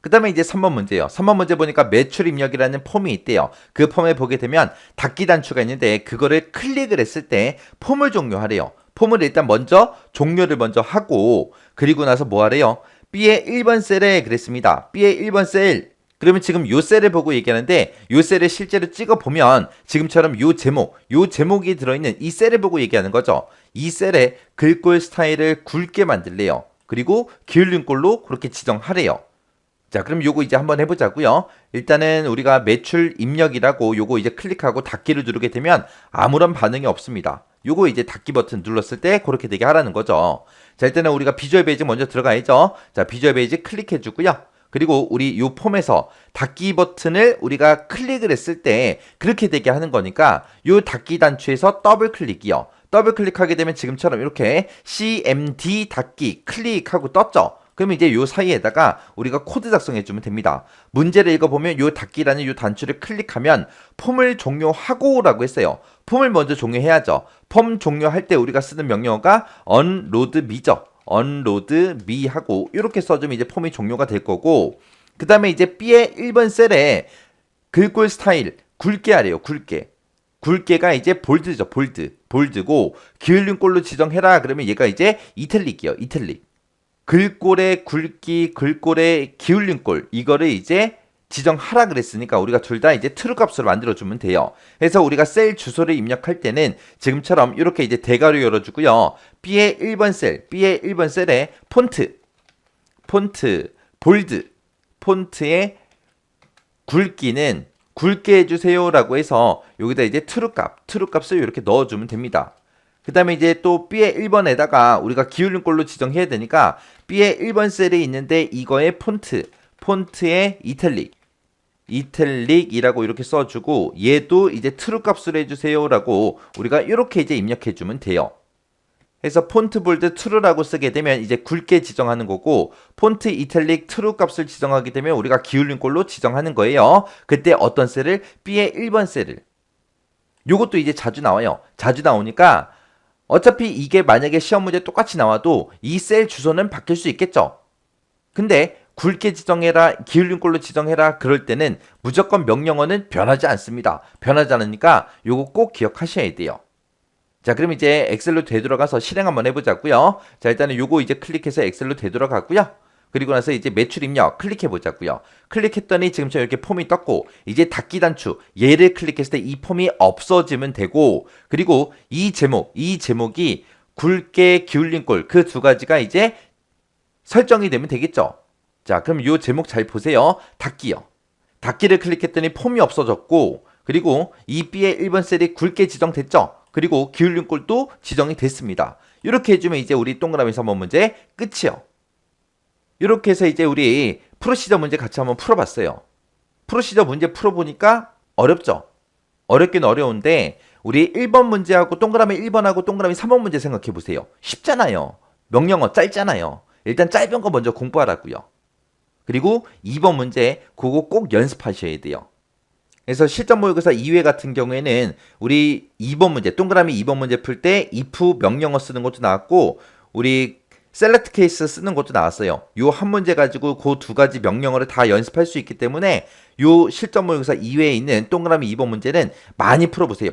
그 다음에 이제 3번 문제예요. 3번 문제 보니까 매출 입력이라는 폼이 있대요. 그 폼에 보게 되면 닫기 단추가 있는데 그거를 클릭을 했을 때 폼을 종료하래요. 폼을 일단 먼저 종료를 먼저 하고 그리고 나서 뭐 하래요? B의 1번 셀에 그랬습니다. B의 1번 셀 그러면 지금 요 셀을 보고 얘기하는데 요 셀을 실제로 찍어보면 지금처럼 요 제목이 들어있는 이 셀을 보고 얘기하는 거죠. 이 셀에 글꼴 스타일을 굵게 만들래요. 그리고 기울는 꼴로 그렇게 지정하래요. 자, 그럼 요거 이제 한번 해보자고요. 일단은 우리가 매출 입력이라고 요거 이제 클릭하고 닫기를 누르게 되면 아무런 반응이 없습니다. 요거 이제 닫기 버튼 눌렀을 때 그렇게 되게 하라는 거죠. 자, 일단은 우리가 비주얼 베이지 먼저 들어가야죠. 자, 비주얼 베이지 클릭해주고요. 그리고 우리 요 폼에서 닫기 버튼을 우리가 클릭을 했을 때 그렇게 되게 하는 거니까 요 닫기 단추에서 더블 클릭이요. 더블 클릭하게 되면 지금처럼 이렇게 CMD 닫기 클릭하고 떴죠. 그러면 이제 요 사이에다가 우리가 코드 작성해주면 됩니다. 문제를 읽어보면 요 닫기라는 요 단추를 클릭하면 폼을 종료하고 라고 했어요. 폼을 먼저 종료해야죠. 폼 종료할 때 우리가 쓰는 명령어가 unload me죠. unload me 하고 이렇게 써주면 이제 폼이 종료가 될 거고 그 다음에 이제 B의 1번 셀에 글꼴 스타일 굵게 하래요. 굵게가 이제 볼드죠. 볼드고 기울는 꼴로 지정해라. 그러면 얘가 이제 이탈릭이요. 이탈릭. 글꼴의 굵기, 글꼴의 기울는 꼴 이거를 이제 지정하라 그랬으니까 우리가 둘 다 이제 true 값으로 만들어주면 돼요. 그래서 우리가 셀 주소를 입력할 때는 지금처럼 이렇게 이제 대괄호 열어주고요. B의 1번 셀에 폰트, 볼드, 폰트의 굵기는 굵게 해주세요 라고 해서 여기다 이제 true 값을 이렇게 넣어주면 됩니다. 그 다음에 이제 또 B의 1번에다가 우리가 기울는 꼴로 지정해야 되니까 B의 1번 셀에 있는데 이거의 폰트의 이탈릭이라고 이렇게 써주고 얘도 이제 true 값으로 해주세요 라고 우리가 이렇게 이제 입력해주면 돼요. 해서 폰트 볼드 true라고 쓰게 되면 이제 굵게 지정하는 거고 폰트 이탈릭 true 값을 지정하게 되면 우리가 기울는 꼴로 지정하는 거예요. 그때 어떤 셀을? B의 1번 셀을. 요것도 이제 자주 나와요. 자주 나오니까 어차피 이게 만약에 시험 문제 똑같이 나와도 이 셀 주소는 바뀔 수 있겠죠. 근데 굵게 지정해라, 기울는 꼴로 지정해라 그럴 때는 무조건 명령어는 변하지 않습니다. 변하지 않으니까 요거 꼭 기억하셔야 돼요. 자, 그럼 이제 엑셀로 되돌아가서 실행 한번 해보자고요. 자, 일단은 요거 이제 클릭해서 엑셀로 되돌아가고요. 그리고 나서 이제 매출 입력 클릭해 보자고요. 클릭했더니 지금처럼 이렇게 폼이 떴고 이제 닫기 단추 얘를 클릭했을 때 이 폼이 없어지면 되고 그리고 이 제목이 굵게 기울린 꼴 그 두 가지가 이제 설정이 되면 되겠죠. 자, 그럼 요 제목 잘 보세요. 닫기요. 닫기를 클릭했더니 폼이 없어졌고 그리고 이 B의 1번 셀이 굵게 지정됐죠. 그리고 기울림꼴도 지정이 됐습니다. 이렇게 해주면 이제 우리 동그라미 3번 문제 끝이요. 이렇게 해서 이제 우리 프로시저 문제 같이 한번 풀어봤어요. 프로시저 문제 풀어보니까 어렵죠? 어렵긴 어려운데 우리 1번 문제하고 동그라미 1번하고 동그라미 3번 문제 생각해보세요. 쉽잖아요. 명령어 짧잖아요. 일단 짧은 거 먼저 공부하라고요. 그리고 2번 문제 그거 꼭 연습하셔야 돼요. 그래서 실전 모의고사 2회 같은 경우에는 우리 2번 문제 동그라미 2번 문제 풀 때 if 명령어 쓰는 것도 나왔고 우리 셀렉트 케이스 쓰는 것도 나왔어요. 요 한 문제 가지고 그 두 가지 명령어를 다 연습할 수 있기 때문에 요 실전 모의고사 2회에 있는 동그라미 2번 문제는 많이 풀어보세요.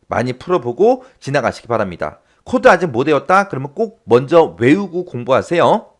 많이 풀어보고 지나가시기 바랍니다. 코드 아직 못 외웠다? 그러면 꼭 먼저 외우고 공부하세요.